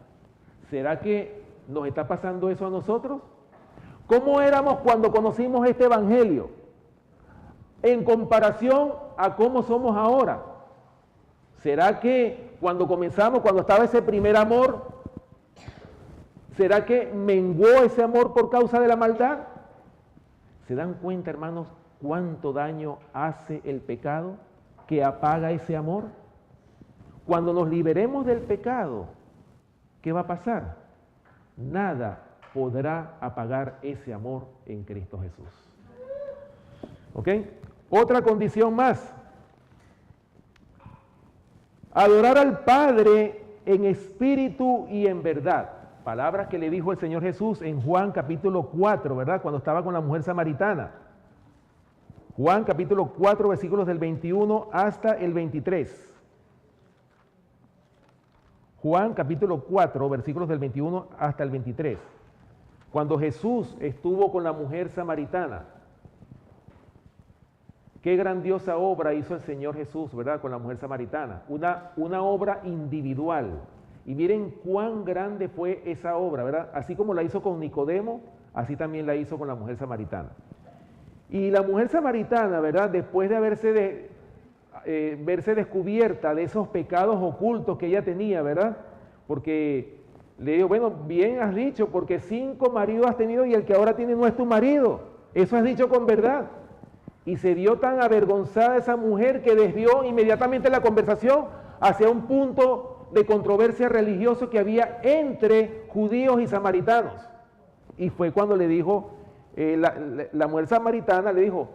¿Será que nos está pasando eso a nosotros? ¿Cómo éramos cuando conocimos este evangelio en comparación a cómo somos ahora? ¿Será que cuando comenzamos, cuando estaba ese primer amor, será que menguó ese amor por causa de la maldad? ¿Se dan cuenta, hermanos, cuánto daño hace el pecado que apaga ese amor? Cuando nos liberemos del pecado, ¿qué va a pasar? Nada podrá apagar ese amor en Cristo Jesús. ¿Ok? Otra condición más. Adorar al Padre en espíritu y en verdad. Palabras que le dijo el Señor Jesús en Juan capítulo 4, ¿verdad? Cuando estaba con la mujer samaritana. Juan capítulo 4, versículos del 21 hasta el 23. Juan capítulo 4, versículos del 21 hasta el 23. Cuando Jesús estuvo con la mujer samaritana, qué grandiosa obra hizo el Señor Jesús, ¿verdad? Con la mujer samaritana. Una obra individual. Y miren cuán grande fue esa obra, ¿verdad? Así como la hizo con Nicodemo, así también la hizo con la mujer samaritana. Y la mujer samaritana, ¿verdad? Después de verse descubierta de esos pecados ocultos que ella tenía, ¿verdad? Porque le digo, bueno, bien has dicho, porque 5 maridos has tenido y el que ahora tiene no es tu marido. Eso has dicho con verdad. Y se vio tan avergonzada esa mujer que desvió inmediatamente la conversación hacia un punto de controversia religioso que había entre judíos y samaritanos. Y fue cuando le dijo, la mujer samaritana le dijo,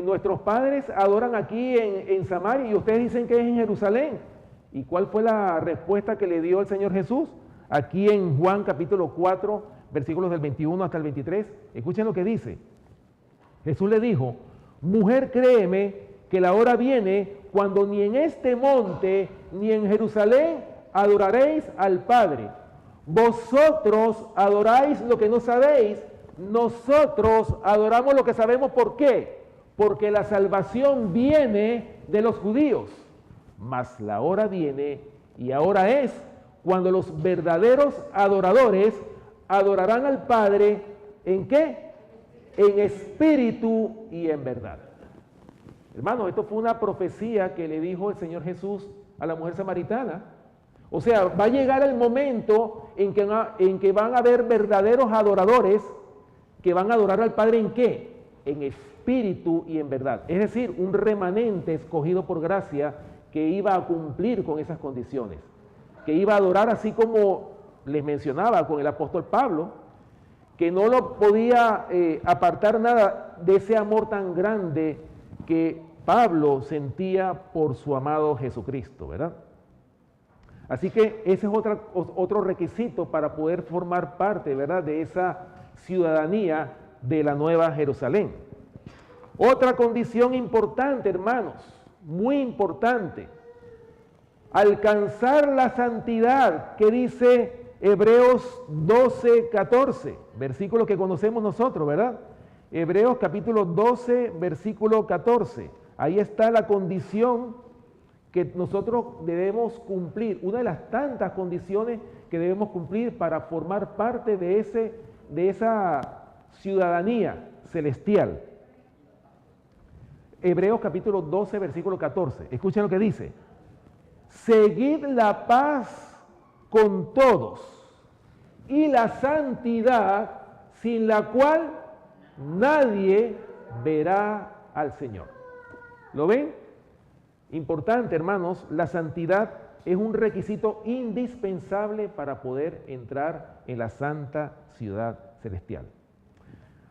nuestros padres adoran aquí en Samaria y ustedes dicen que es en Jerusalén. ¿Y cuál fue la respuesta que le dio el Señor Jesús? Aquí en Juan capítulo 4, versículos del 21 hasta el 23. Escuchen lo que dice. Jesús le dijo, mujer, créeme que la hora viene cuando ni en este monte ni en Jerusalén adoraréis al Padre. Vosotros adoráis lo que no sabéis, nosotros adoramos lo que sabemos. ¿Por qué? Porque la salvación viene de los judíos, mas la hora viene y ahora es cuando los verdaderos adoradores adorarán al Padre, ¿en qué? En espíritu y en verdad. Hermanos, esto fue una profecía que le dijo el Señor Jesús a la mujer samaritana. O sea, va a llegar el momento en que van a haber verdaderos adoradores que van a adorar al Padre, ¿en qué? En espíritu y en verdad. Es decir, un remanente escogido por gracia que iba a cumplir con esas condiciones, que iba a adorar así como les mencionaba con el apóstol Pablo, que no lo podía apartar nada de ese amor tan grande que Pablo sentía por su amado Jesucristo, ¿verdad? Así que ese es otro requisito para poder formar parte, ¿verdad?, de esa ciudadanía de la Nueva Jerusalén. Otra condición importante, hermanos, muy importante, alcanzar la santidad que dice Hebreos 12, 14, versículo que conocemos nosotros, ¿verdad? Hebreos capítulo 12, versículo 14. Ahí está la condición que nosotros debemos cumplir, una de las tantas condiciones que debemos cumplir para formar parte de esa ciudadanía celestial. Hebreos capítulo 12, versículo 14. Escuchen lo que dice. Seguid la paz con todos y la santidad, sin la cual nadie verá al Señor. ¿Lo ven? Importante, hermanos, la santidad es un requisito indispensable para poder entrar en la santa ciudad celestial.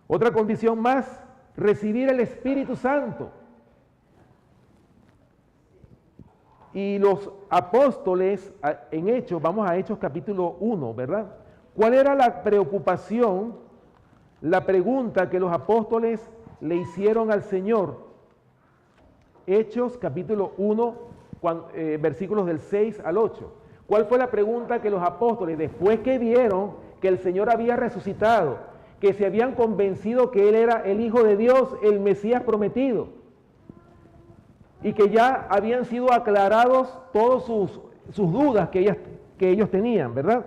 Otra condición más, recibir el Espíritu Santo. Y los apóstoles en Hechos, vamos a Hechos capítulo 1, ¿verdad? ¿Cuál era la preocupación, la pregunta que los apóstoles le hicieron al Señor? Hechos capítulo 1, versículos del 6 al 8. ¿Cuál fue la pregunta que los apóstoles, después que vieron que el Señor había resucitado, que se habían convencido que Él era el Hijo de Dios, el Mesías prometido, y que ya habían sido aclarados todas sus dudas que ellos tenían, ¿verdad?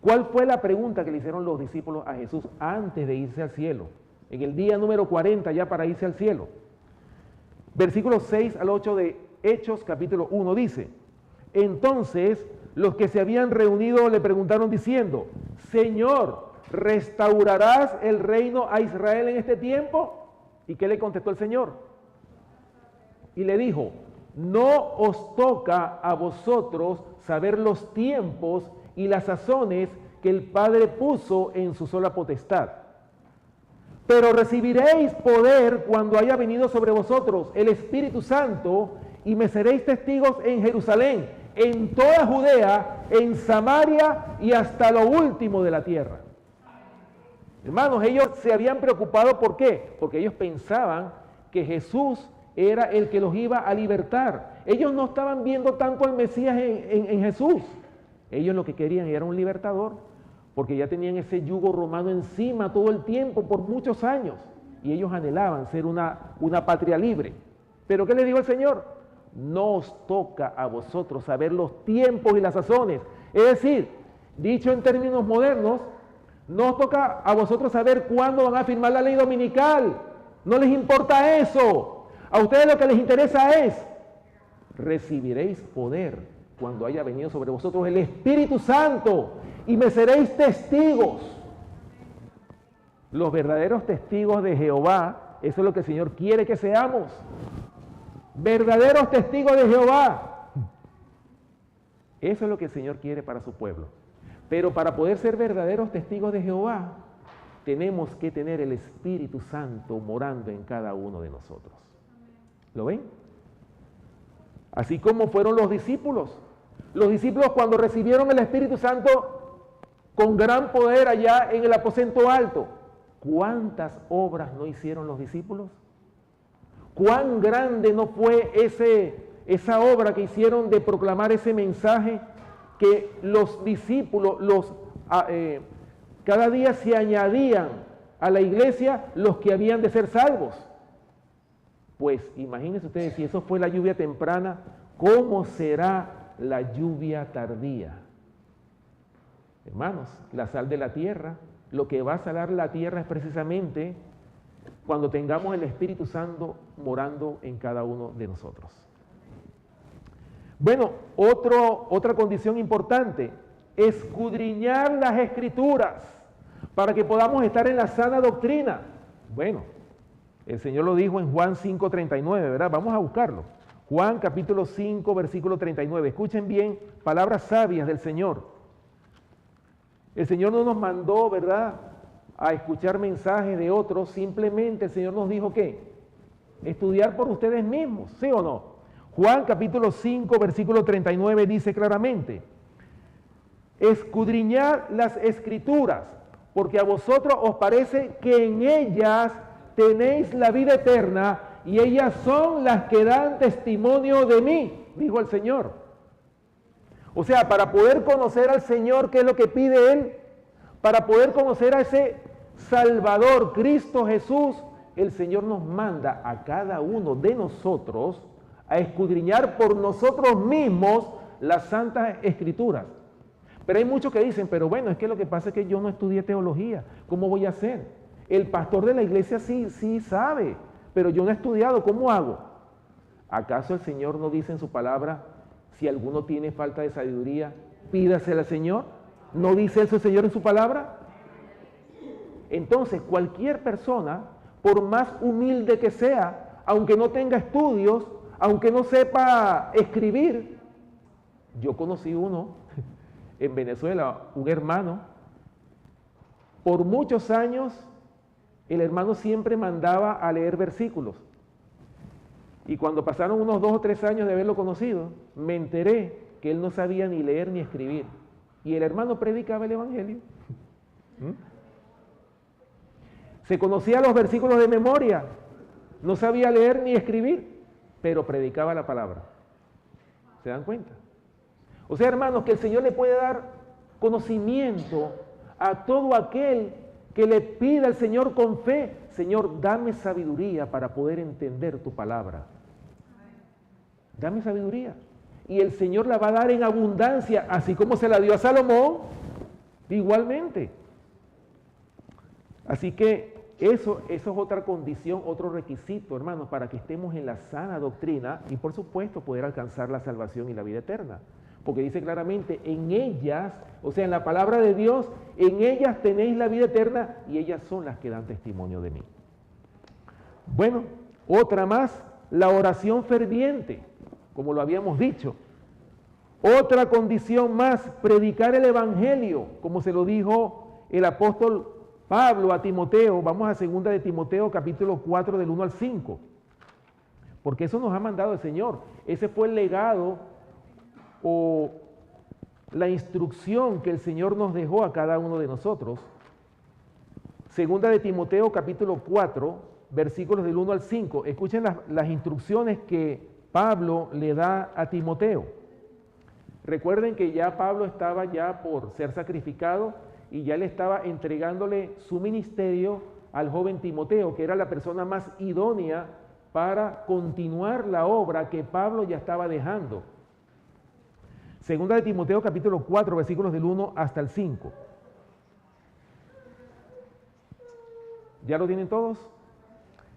¿Cuál fue la pregunta que le hicieron los discípulos a Jesús antes de irse al cielo? En el día número 40 ya para irse al cielo. Versículos 6 al 8 de Hechos capítulo 1 dice, entonces los que se habían reunido le preguntaron diciendo, Señor, ¿restaurarás el reino a Israel en este tiempo? ¿Y qué le contestó el Señor? Y le dijo, no os toca a vosotros saber los tiempos y las sazones que el Padre puso en su sola potestad. Pero recibiréis poder cuando haya venido sobre vosotros el Espíritu Santo y me seréis testigos en Jerusalén, en toda Judea, en Samaria y hasta lo último de la tierra. Hermanos, ellos se habían preocupado, ¿por qué? Porque ellos pensaban que Jesús era el que los iba a libertar. Ellos no estaban viendo tanto al Mesías en Jesús. Ellos lo que querían era un libertador, porque ya tenían ese yugo romano encima todo el tiempo, por muchos años, y ellos anhelaban ser una patria libre. ¿Pero qué les dijo el Señor? No os toca a vosotros saber los tiempos y las sazones. Es decir, dicho en términos modernos, no os toca a vosotros saber cuándo van a firmar la ley dominical. No les importa eso. A ustedes lo que les interesa es, recibiréis poder cuando haya venido sobre vosotros el Espíritu Santo y me seréis testigos. Los verdaderos testigos de Jehová, eso es lo que el Señor quiere que seamos. Verdaderos testigos de Jehová. Eso es lo que el Señor quiere para su pueblo. Pero para poder ser verdaderos testigos de Jehová, tenemos que tener el Espíritu Santo morando en cada uno de nosotros. ¿Lo ven? Así como fueron los discípulos. Los discípulos cuando recibieron el Espíritu Santo con gran poder allá en el aposento alto, ¿cuántas obras no hicieron los discípulos? ¿Cuán grande no fue esa obra que hicieron de proclamar ese mensaje que los discípulos, cada día se añadían a la iglesia los que habían de ser salvos? Pues imagínense ustedes, si eso fue la lluvia temprana, ¿cómo será la lluvia tardía? Hermanos, la sal de la tierra, lo que va a salar la tierra es precisamente cuando tengamos el Espíritu Santo morando en cada uno de nosotros. Bueno, otra condición importante, escudriñar las Escrituras para que podamos estar en la sana doctrina. Bueno, el Señor lo dijo en Juan 5:39, ¿verdad? Vamos a buscarlo. Juan capítulo 5, versículo 39. Escuchen bien, palabras sabias del Señor. El Señor no nos mandó, ¿verdad?, a escuchar mensajes de otros, simplemente el Señor nos dijo ¿qué? Estudiar por ustedes mismos, ¿sí o no? Juan capítulo 5, versículo 39 dice claramente, escudriñad las Escrituras, porque a vosotros os parece que en ellas tenéis la vida eterna y ellas son las que dan testimonio de mí, dijo el Señor. O sea, para poder conocer al Señor, ¿qué es lo que pide Él? Para poder conocer a ese Salvador, Cristo Jesús, el Señor nos manda a cada uno de nosotros a escudriñar por nosotros mismos las Santas Escrituras. Pero hay muchos que dicen, pero bueno, es que lo que pasa es que yo no estudié teología, ¿cómo voy a hacer? El pastor de la iglesia sí sabe, pero yo no he estudiado, ¿cómo hago? ¿Acaso el Señor no dice en su palabra, si alguno tiene falta de sabiduría, pídasela al Señor? ¿No dice eso el Señor en su palabra? Entonces, cualquier persona, por más humilde que sea, aunque no tenga estudios, aunque no sepa escribir, yo conocí uno en Venezuela, un hermano, por muchos años, el hermano siempre mandaba a leer versículos. Y cuando pasaron unos 2 o 3 años de haberlo conocido, me enteré que él no sabía ni leer ni escribir. Y el hermano predicaba el Evangelio. Se conocía los versículos de memoria, no sabía leer ni escribir, pero predicaba la palabra. ¿Se dan cuenta? O sea, hermanos, que el Señor le puede dar conocimiento a todo aquel que le pida al Señor con fe: Señor, dame sabiduría para poder entender tu palabra. Dame sabiduría. Y el Señor la va a dar en abundancia, así como se la dio a Salomón, igualmente. Así que eso es otra condición, otro requisito, hermanos, para que estemos en la sana doctrina y, por supuesto, poder alcanzar la salvación y la vida eterna. Porque dice claramente, en ellas, o sea, en la palabra de Dios, en ellas tenéis la vida eterna y ellas son las que dan testimonio de mí. Bueno, otra más, la oración ferviente, como lo habíamos dicho. Otra condición más, predicar el Evangelio, como se lo dijo el apóstol Pablo a Timoteo. Vamos a 2 de Timoteo, capítulo 4, del 1 al 5. Porque eso nos ha mandado el Señor. Ese fue el legado o la instrucción que el Señor nos dejó a cada uno de nosotros. 2 de Timoteo, capítulo 4, versículos del 1 al 5. Escuchen las instrucciones que Pablo le da a Timoteo. Recuerden que ya Pablo estaba ya por ser sacrificado y ya le estaba entregándole su ministerio al joven Timoteo, que era la persona más idónea para continuar la obra que Pablo ya estaba dejando. 2 de Timoteo capítulo 4, versículos del 1 hasta el 5. ¿Ya lo tienen todos?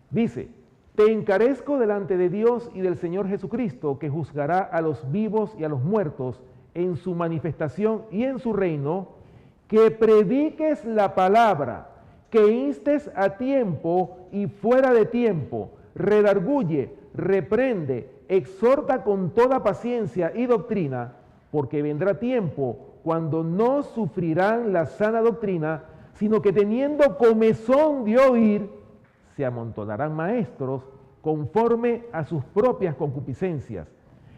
Dice: te encarezco delante de Dios y del Señor Jesucristo, que juzgará a los vivos y a los muertos en su manifestación y en su reino, que prediques la palabra, que instes a tiempo y fuera de tiempo, redarguye, reprende, exhorta con toda paciencia y doctrina, porque vendrá tiempo cuando no sufrirán la sana doctrina, sino que teniendo comezón de oír, se amontonarán maestros conforme a sus propias concupiscencias,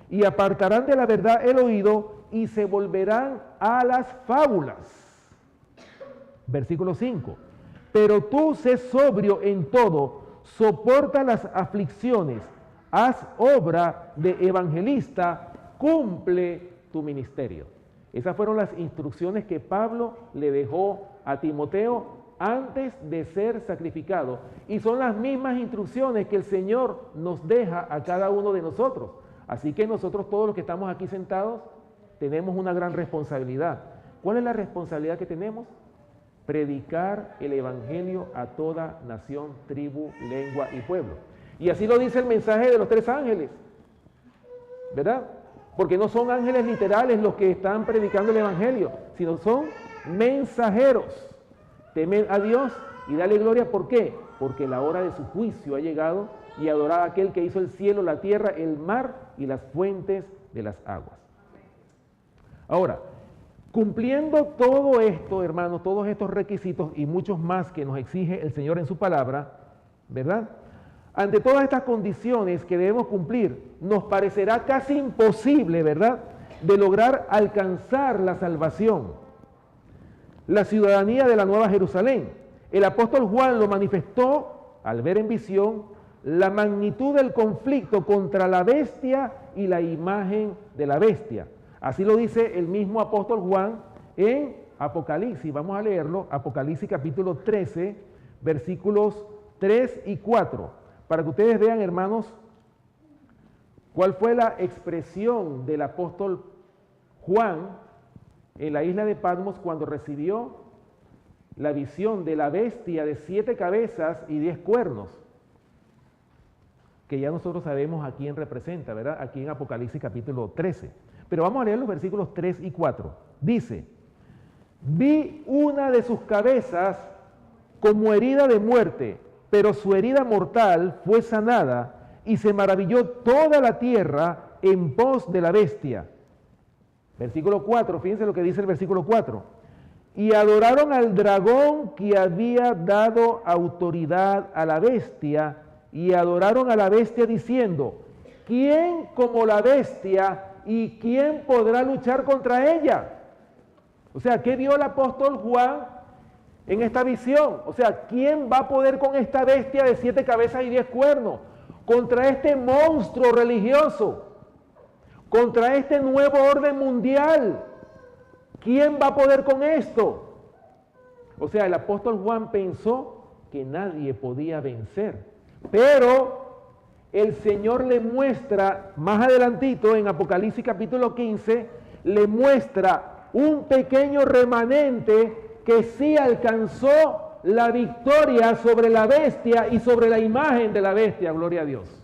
y apartarán de la verdad el oído y se volverán a las fábulas. Versículo 5. Pero tú sé sobrio en todo, soporta las aflicciones, haz obra de evangelista, cumple tu ministerio. Esas fueron las instrucciones que Pablo le dejó a Timoteo antes de ser sacrificado. Y son las mismas instrucciones que el Señor nos deja a cada uno de nosotros. Así que nosotros, todos los que estamos aquí sentados, tenemos una gran responsabilidad. ¿Cuál es la responsabilidad que tenemos? Predicar el Evangelio a toda nación, tribu, lengua y pueblo. Y así lo dice el mensaje de los 3 ángeles, ¿verdad? Porque no son ángeles literales los que están predicando el Evangelio, sino son mensajeros. Temed a Dios y dale gloria. ¿Por qué? Porque la hora de su juicio ha llegado, y adorad a aquel que hizo el cielo, la tierra, el mar y las fuentes de las aguas. Ahora, cumpliendo todo esto, hermanos, todos estos requisitos y muchos más que nos exige el Señor en su palabra, ¿verdad? Ante todas estas condiciones que debemos cumplir, nos parecerá casi imposible, ¿verdad?, de lograr alcanzar la salvación, la ciudadanía de la Nueva Jerusalén. El apóstol Juan lo manifestó al ver en visión la magnitud del conflicto contra la bestia y la imagen de la bestia. Así lo dice el mismo apóstol Juan en Apocalipsis. Vamos a leerlo, Apocalipsis capítulo 13, versículos 3 y 4, para que ustedes vean, hermanos, ¿Cuál fue la expresión del apóstol Juan en la isla de Patmos cuando recibió la visión de la bestia de 7 cabezas y 10 cuernos? Que ya nosotros sabemos a quién representa, ¿verdad? Aquí en Apocalipsis capítulo 13. Pero vamos a leer los versículos 3 y 4. Dice: vi una de sus cabezas como herida de muerte, pero su herida mortal fue sanada, y se maravilló toda la tierra en pos de la bestia. Versículo 4, fíjense lo que dice el versículo 4. Y adoraron al dragón que había dado autoridad a la bestia, y adoraron a la bestia diciendo: ¿quién como la bestia y quién podrá luchar contra ella? O sea, ¿qué vio el apóstol Juan en esta visión? O sea, ¿quién va a poder con esta bestia de 7 cabezas y 10 cuernos? Contra este monstruo religioso, contra este nuevo orden mundial. ¿Quién va a poder con esto? O sea, el apóstol Juan pensó que nadie podía vencer. Pero el Señor le muestra, más adelantito en Apocalipsis capítulo 15, le muestra un pequeño remanente que sí alcanzó la victoria sobre la bestia y sobre la imagen de la bestia. Gloria a Dios.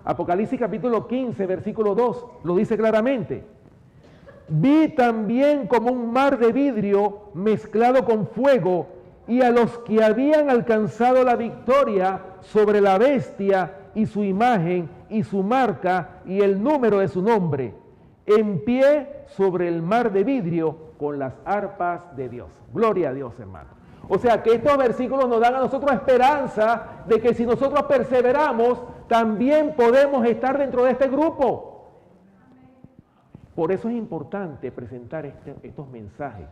Apocalipsis capítulo 15, versículo 2, lo dice claramente. Vi también como un mar de vidrio mezclado con fuego, y a los que habían alcanzado la victoria sobre la bestia y su imagen y su marca y el número de su nombre, en pie sobre el mar de vidrio con las arpas de Dios. Gloria a Dios, hermano. O sea que estos versículos nos dan a nosotros esperanza de que si nosotros perseveramos, también podemos estar dentro de este grupo. Por eso es importante presentar estos mensajes.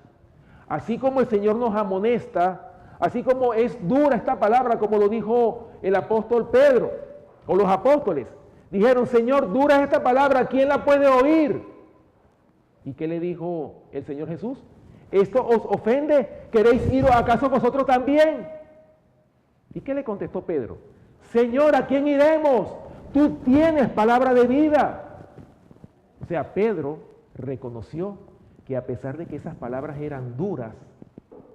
Así como el Señor nos amonesta, así como es dura esta palabra, como lo dijo el apóstol Pedro, o los apóstoles, dijeron: Señor, dura es esta palabra, ¿quién la puede oír? ¿Y qué le dijo el Señor Jesús? ¿Esto os ofende? ¿Queréis ir acaso vosotros también? ¿Y qué le contestó Pedro? Señor, ¿a quién iremos? Tú tienes palabra de vida. O sea, Pedro reconoció que a pesar de que esas palabras eran duras,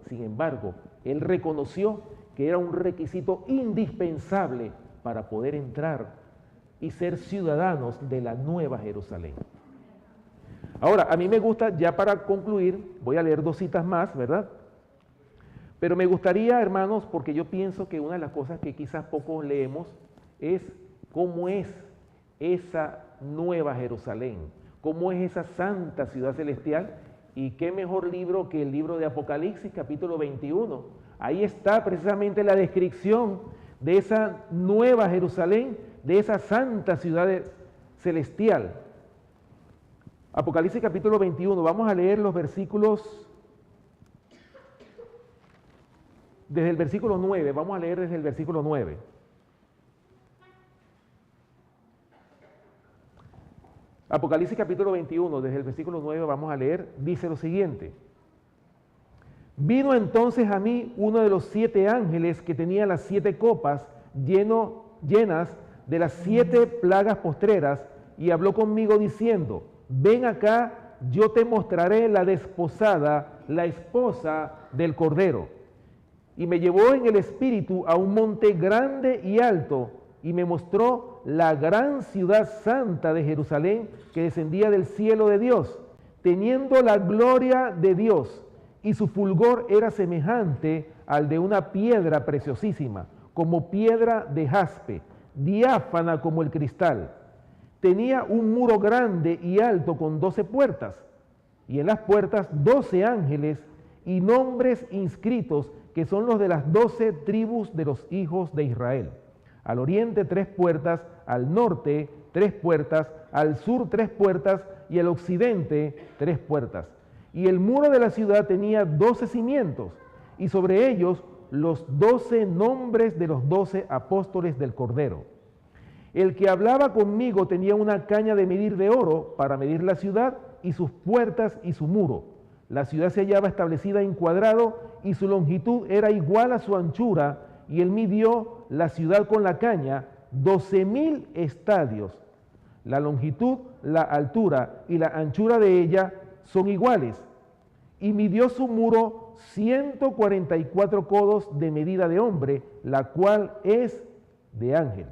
sin embargo, él reconoció que era un requisito indispensable para poder entrar y ser ciudadanos de la Nueva Jerusalén. Ahora, a mí me gusta, ya para concluir, voy a leer 2 citas más, ¿verdad? Pero me gustaría, hermanos, porque yo pienso que una de las cosas que quizás pocos leemos es cómo es esa Nueva Jerusalén, cómo es esa santa ciudad celestial, y qué mejor libro que el libro de Apocalipsis, capítulo 21. Ahí está precisamente la descripción de esa Nueva Jerusalén, de esa santa ciudad celestial. Apocalipsis capítulo 21, vamos a leer los versículos, desde el versículo 9, vamos a leer desde el versículo 9. Apocalipsis capítulo 21, desde el versículo 9 vamos a leer, dice lo siguiente. Vino entonces a mí uno de los 7 ángeles que tenía las 7 copas llenas de las 7 plagas postreras, y habló conmigo diciendo: ven acá, yo te mostraré la desposada, la esposa del Cordero. Y me llevó en el espíritu a un monte grande y alto, y me mostró la gran ciudad santa de Jerusalén, que descendía del cielo de Dios, teniendo la gloria de Dios, y su fulgor era semejante al de una piedra preciosísima, como piedra de jaspe, diáfana como el cristal. Tenía un muro grande y alto con 12 puertas, y en las puertas 12 ángeles y nombres inscritos, que son los de las 12 tribus de los hijos de Israel. Al oriente 3 puertas, al norte 3 puertas, al sur 3 puertas, y al occidente 3 puertas. Y el muro de la ciudad tenía 12 cimientos, y sobre ellos los 12 nombres de los 12 apóstoles del Cordero. El que hablaba conmigo tenía una caña de medir de oro para medir la ciudad y sus puertas y su muro. La ciudad se hallaba establecida en cuadrado, y su longitud era igual a su anchura, y él midió la ciudad con la caña, 12.000 estadios. La longitud, la altura y la anchura de ella son iguales. Y midió su muro 144 codos de medida de hombre, la cual es de ángel.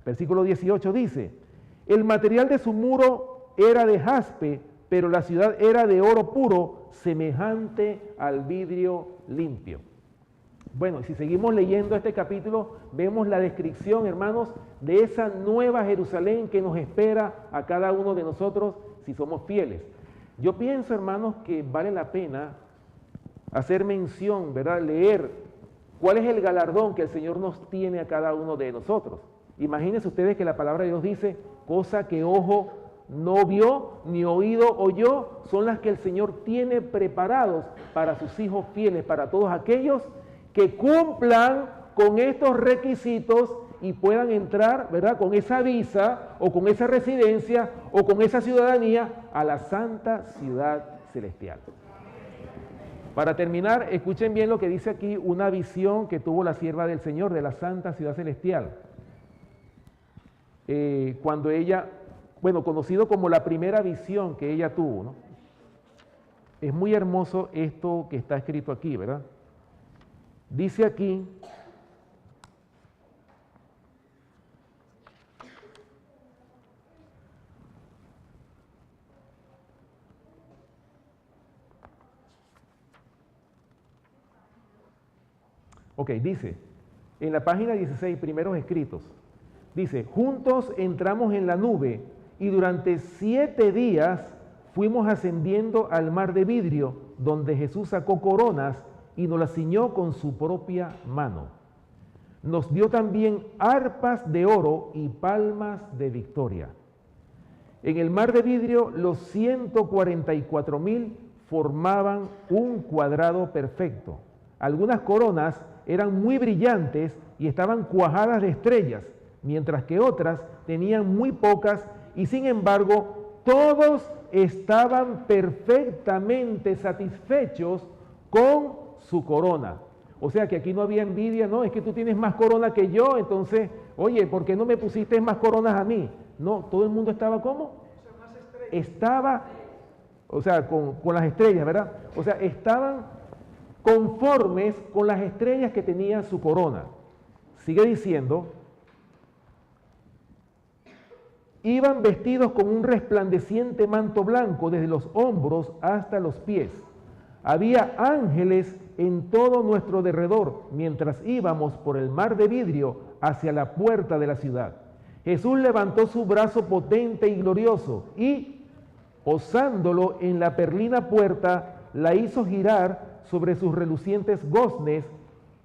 Versículo 18 dice, el material de su muro era de jaspe, pero la ciudad era de oro puro, semejante al vidrio limpio. Bueno, si seguimos leyendo este capítulo, vemos la descripción, hermanos, de esa nueva Jerusalén que nos espera a cada uno de nosotros si somos fieles. Yo pienso, hermanos, que vale la pena hacer mención, ¿verdad? Leer cuál es el galardón que el Señor nos tiene a cada uno de nosotros. Imagínense ustedes que la palabra de Dios dice, cosa que ojo no vio ni oído oyó, son las que el Señor tiene preparados para sus hijos fieles, para todos aquellos que cumplan con estos requisitos y puedan entrar, ¿verdad?, con esa visa o con esa residencia o con esa ciudadanía a la santa ciudad celestial. Para terminar, escuchen bien lo que dice aquí una visión que tuvo la sierva del Señor de la santa ciudad celestial. Cuando ella, bueno, conocido como la primera visión que ella tuvo, ¿no? Es muy hermoso esto que está escrito aquí, ¿verdad? Dice aquí, dice, en la página 16, primeros escritos, dice, juntos entramos en la nube y durante 7 días fuimos ascendiendo al mar de vidrio, donde Jesús sacó coronas y nos las ciñó con su propia mano. Nos dio también arpas de oro y palmas de victoria. En el mar de vidrio los 144.000 formaban un cuadrado perfecto. Algunas coronas eran muy brillantes y estaban cuajadas de estrellas, mientras que otras tenían muy pocas y sin embargo todos estaban perfectamente satisfechos con su corona. O sea que aquí no había envidia, no, es que tú tienes más corona que yo, entonces, oye, ¿por qué no me pusiste más coronas a mí? No, todo el mundo estaba ¿cómo? Estaba, o sea, con las estrellas, ¿verdad? O sea, estaban conformes con las estrellas que tenía su corona. Sigue diciendo, iban vestidos con un resplandeciente manto blanco desde los hombros hasta los pies. Había ángeles en todo nuestro derredor mientras íbamos por el mar de vidrio hacia la puerta de la ciudad. Jesús levantó su brazo potente y glorioso y, posándolo en la perlina puerta, la hizo girar sobre sus relucientes goznes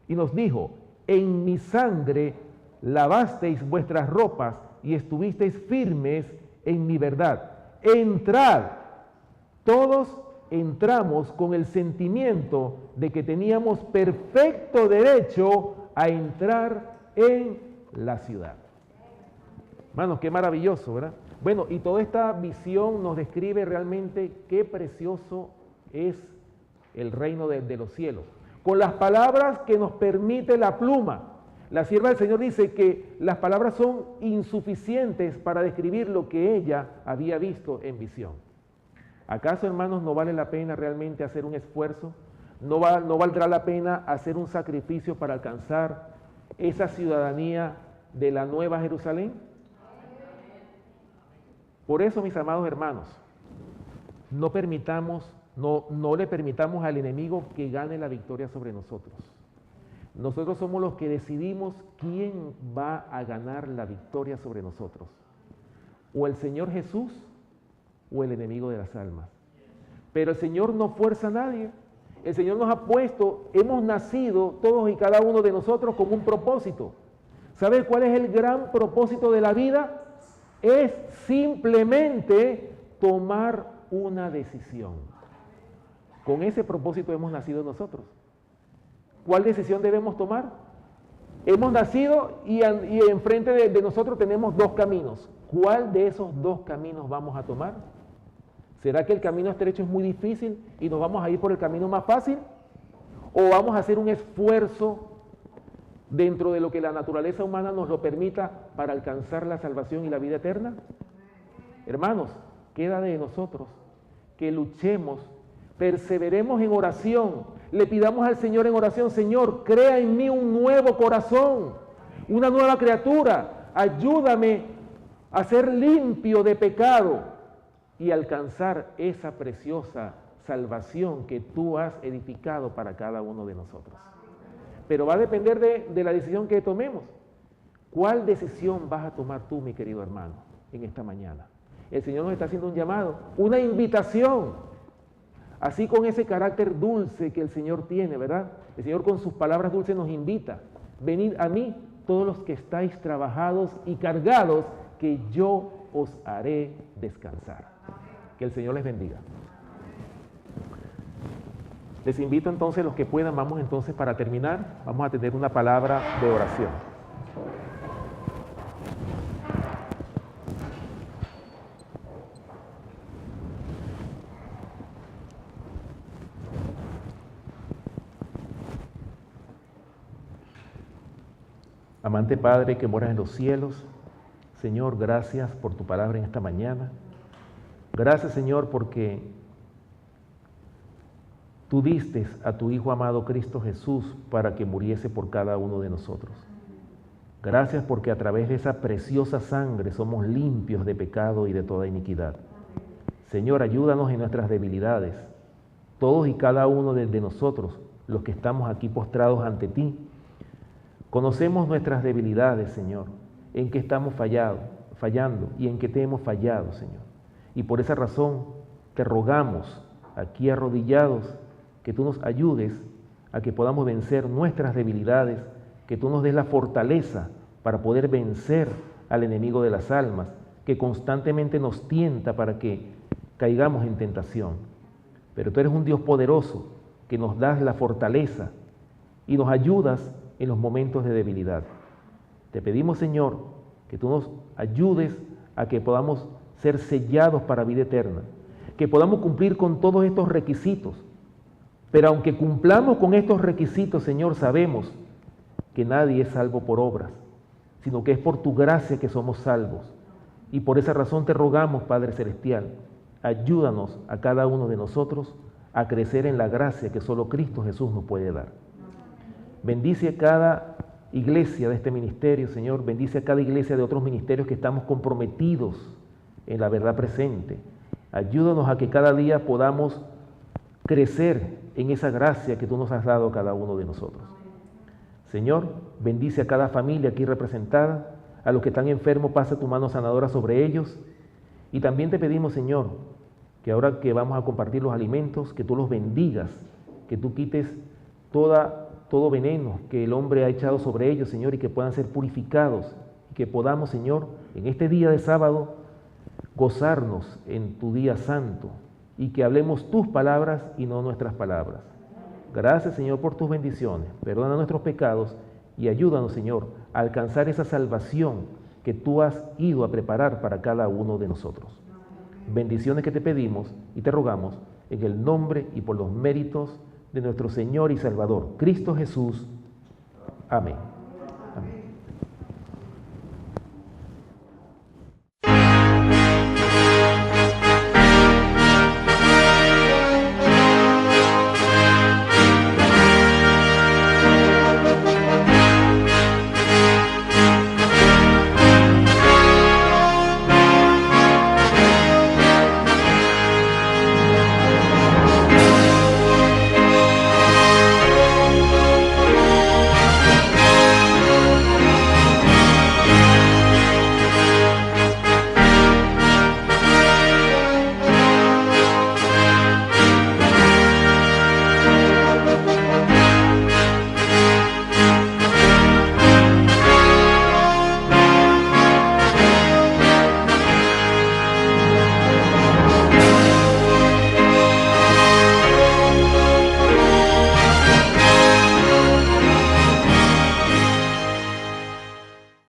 y nos dijo, en mi sangre lavasteis vuestras ropas y estuvisteis firmes en mi verdad. Entrad. Todos entramos con el sentimiento de que teníamos perfecto derecho a entrar en la ciudad. Hermanos, qué maravilloso, ¿verdad? Bueno, y toda esta visión nos describe realmente qué precioso es el reino de los cielos. Con las palabras que nos permite la pluma. La sierva del Señor dice que las palabras son insuficientes para describir lo que ella había visto en visión. ¿Acaso, hermanos, no vale la pena realmente hacer un esfuerzo? ¿No valdrá la pena hacer un sacrificio para alcanzar esa ciudadanía de la nueva Jerusalén? Por eso, mis amados hermanos, no le permitamos al enemigo que gane la victoria sobre nosotros. Nosotros somos los que decidimos quién va a ganar la victoria sobre nosotros. O el Señor Jesús o el enemigo de las almas. Pero el Señor no fuerza a nadie. El Señor nos ha puesto, hemos nacido todos y cada uno de nosotros con un propósito. ¿Sabe cuál es el gran propósito de la vida? Es simplemente tomar una decisión. Con ese propósito hemos nacido nosotros. ¿Cuál decisión debemos tomar? Hemos nacido y enfrente de nosotros tenemos 2 caminos. ¿Cuál de esos 2 caminos vamos a tomar? ¿Será que el camino estrecho es muy difícil y nos vamos a ir por el camino más fácil? ¿O vamos a hacer un esfuerzo dentro de lo que la naturaleza humana nos lo permita para alcanzar la salvación y la vida eterna? Hermanos, queda de nosotros que luchemos, perseveremos en oración, le pidamos al Señor en oración: Señor, crea en mí un nuevo corazón, una nueva criatura, ayúdame a ser limpio de pecado y alcanzar esa preciosa salvación que tú has edificado para cada uno de nosotros. Pero va a depender de la decisión que tomemos. ¿Cuál decisión vas a tomar tú, mi querido hermano, en esta mañana? El Señor nos está haciendo un llamado, una invitación, así con ese carácter dulce que el Señor tiene, ¿verdad? El Señor con sus palabras dulces nos invita: venid a mí todos los que estáis trabajados y cargados, que yo os haré descansar. Que el Señor les bendiga. Les invito entonces, los que puedan, vamos entonces, para terminar, vamos a tener una palabra de oración. Amante Padre que moras en los cielos, Señor, gracias por tu palabra en esta mañana. Gracias, Señor, porque tú diste a tu Hijo amado Cristo Jesús para que muriese por cada uno de nosotros. Gracias porque a través de esa preciosa sangre somos limpios de pecado y de toda iniquidad. Señor, ayúdanos en nuestras debilidades. Todos y cada uno de nosotros, los que estamos aquí postrados ante ti, conocemos nuestras debilidades, Señor, en que estamos fallando y en que te hemos fallado, Señor. Y por esa razón te rogamos, aquí arrodillados, que tú nos ayudes a que podamos vencer nuestras debilidades, que tú nos des la fortaleza para poder vencer al enemigo de las almas, que constantemente nos tienta para que caigamos en tentación. Pero tú eres un Dios poderoso, que nos das la fortaleza y nos ayudas en los momentos de debilidad. Te pedimos, Señor, que tú nos ayudes a que podamos ser sellados para vida eterna, que podamos cumplir con todos estos requisitos. Pero aunque cumplamos con estos requisitos, Señor, sabemos que nadie es salvo por obras, sino que es por tu gracia que somos salvos. Y por esa razón te rogamos, Padre Celestial, ayúdanos a cada uno de nosotros a crecer en la gracia que solo Cristo Jesús nos puede dar. Bendice a cada iglesia de este ministerio, Señor. Bendice a cada iglesia de otros ministerios que estamos comprometidos en la verdad presente. Ayúdanos a que cada día podamos crecer en esa gracia que tú nos has dado a cada uno de nosotros. Señor, bendice a cada familia aquí representada. A los que están enfermos, pasa tu mano sanadora sobre ellos. Y también te pedimos, Señor, que ahora que vamos a compartir los alimentos, que tú los bendigas, que tú quites todo veneno que el hombre ha echado sobre ellos, Señor, y que puedan ser purificados, y que podamos, Señor, en este día de sábado, gozarnos en tu día santo, y que hablemos tus palabras y no nuestras palabras. Gracias, Señor, por tus bendiciones. Perdona nuestros pecados y ayúdanos, Señor, a alcanzar esa salvación que tú has ido a preparar para cada uno de nosotros. Bendiciones que te pedimos y te rogamos en el nombre y por los méritos de nuestro Señor y Salvador, Cristo Jesús. Amén.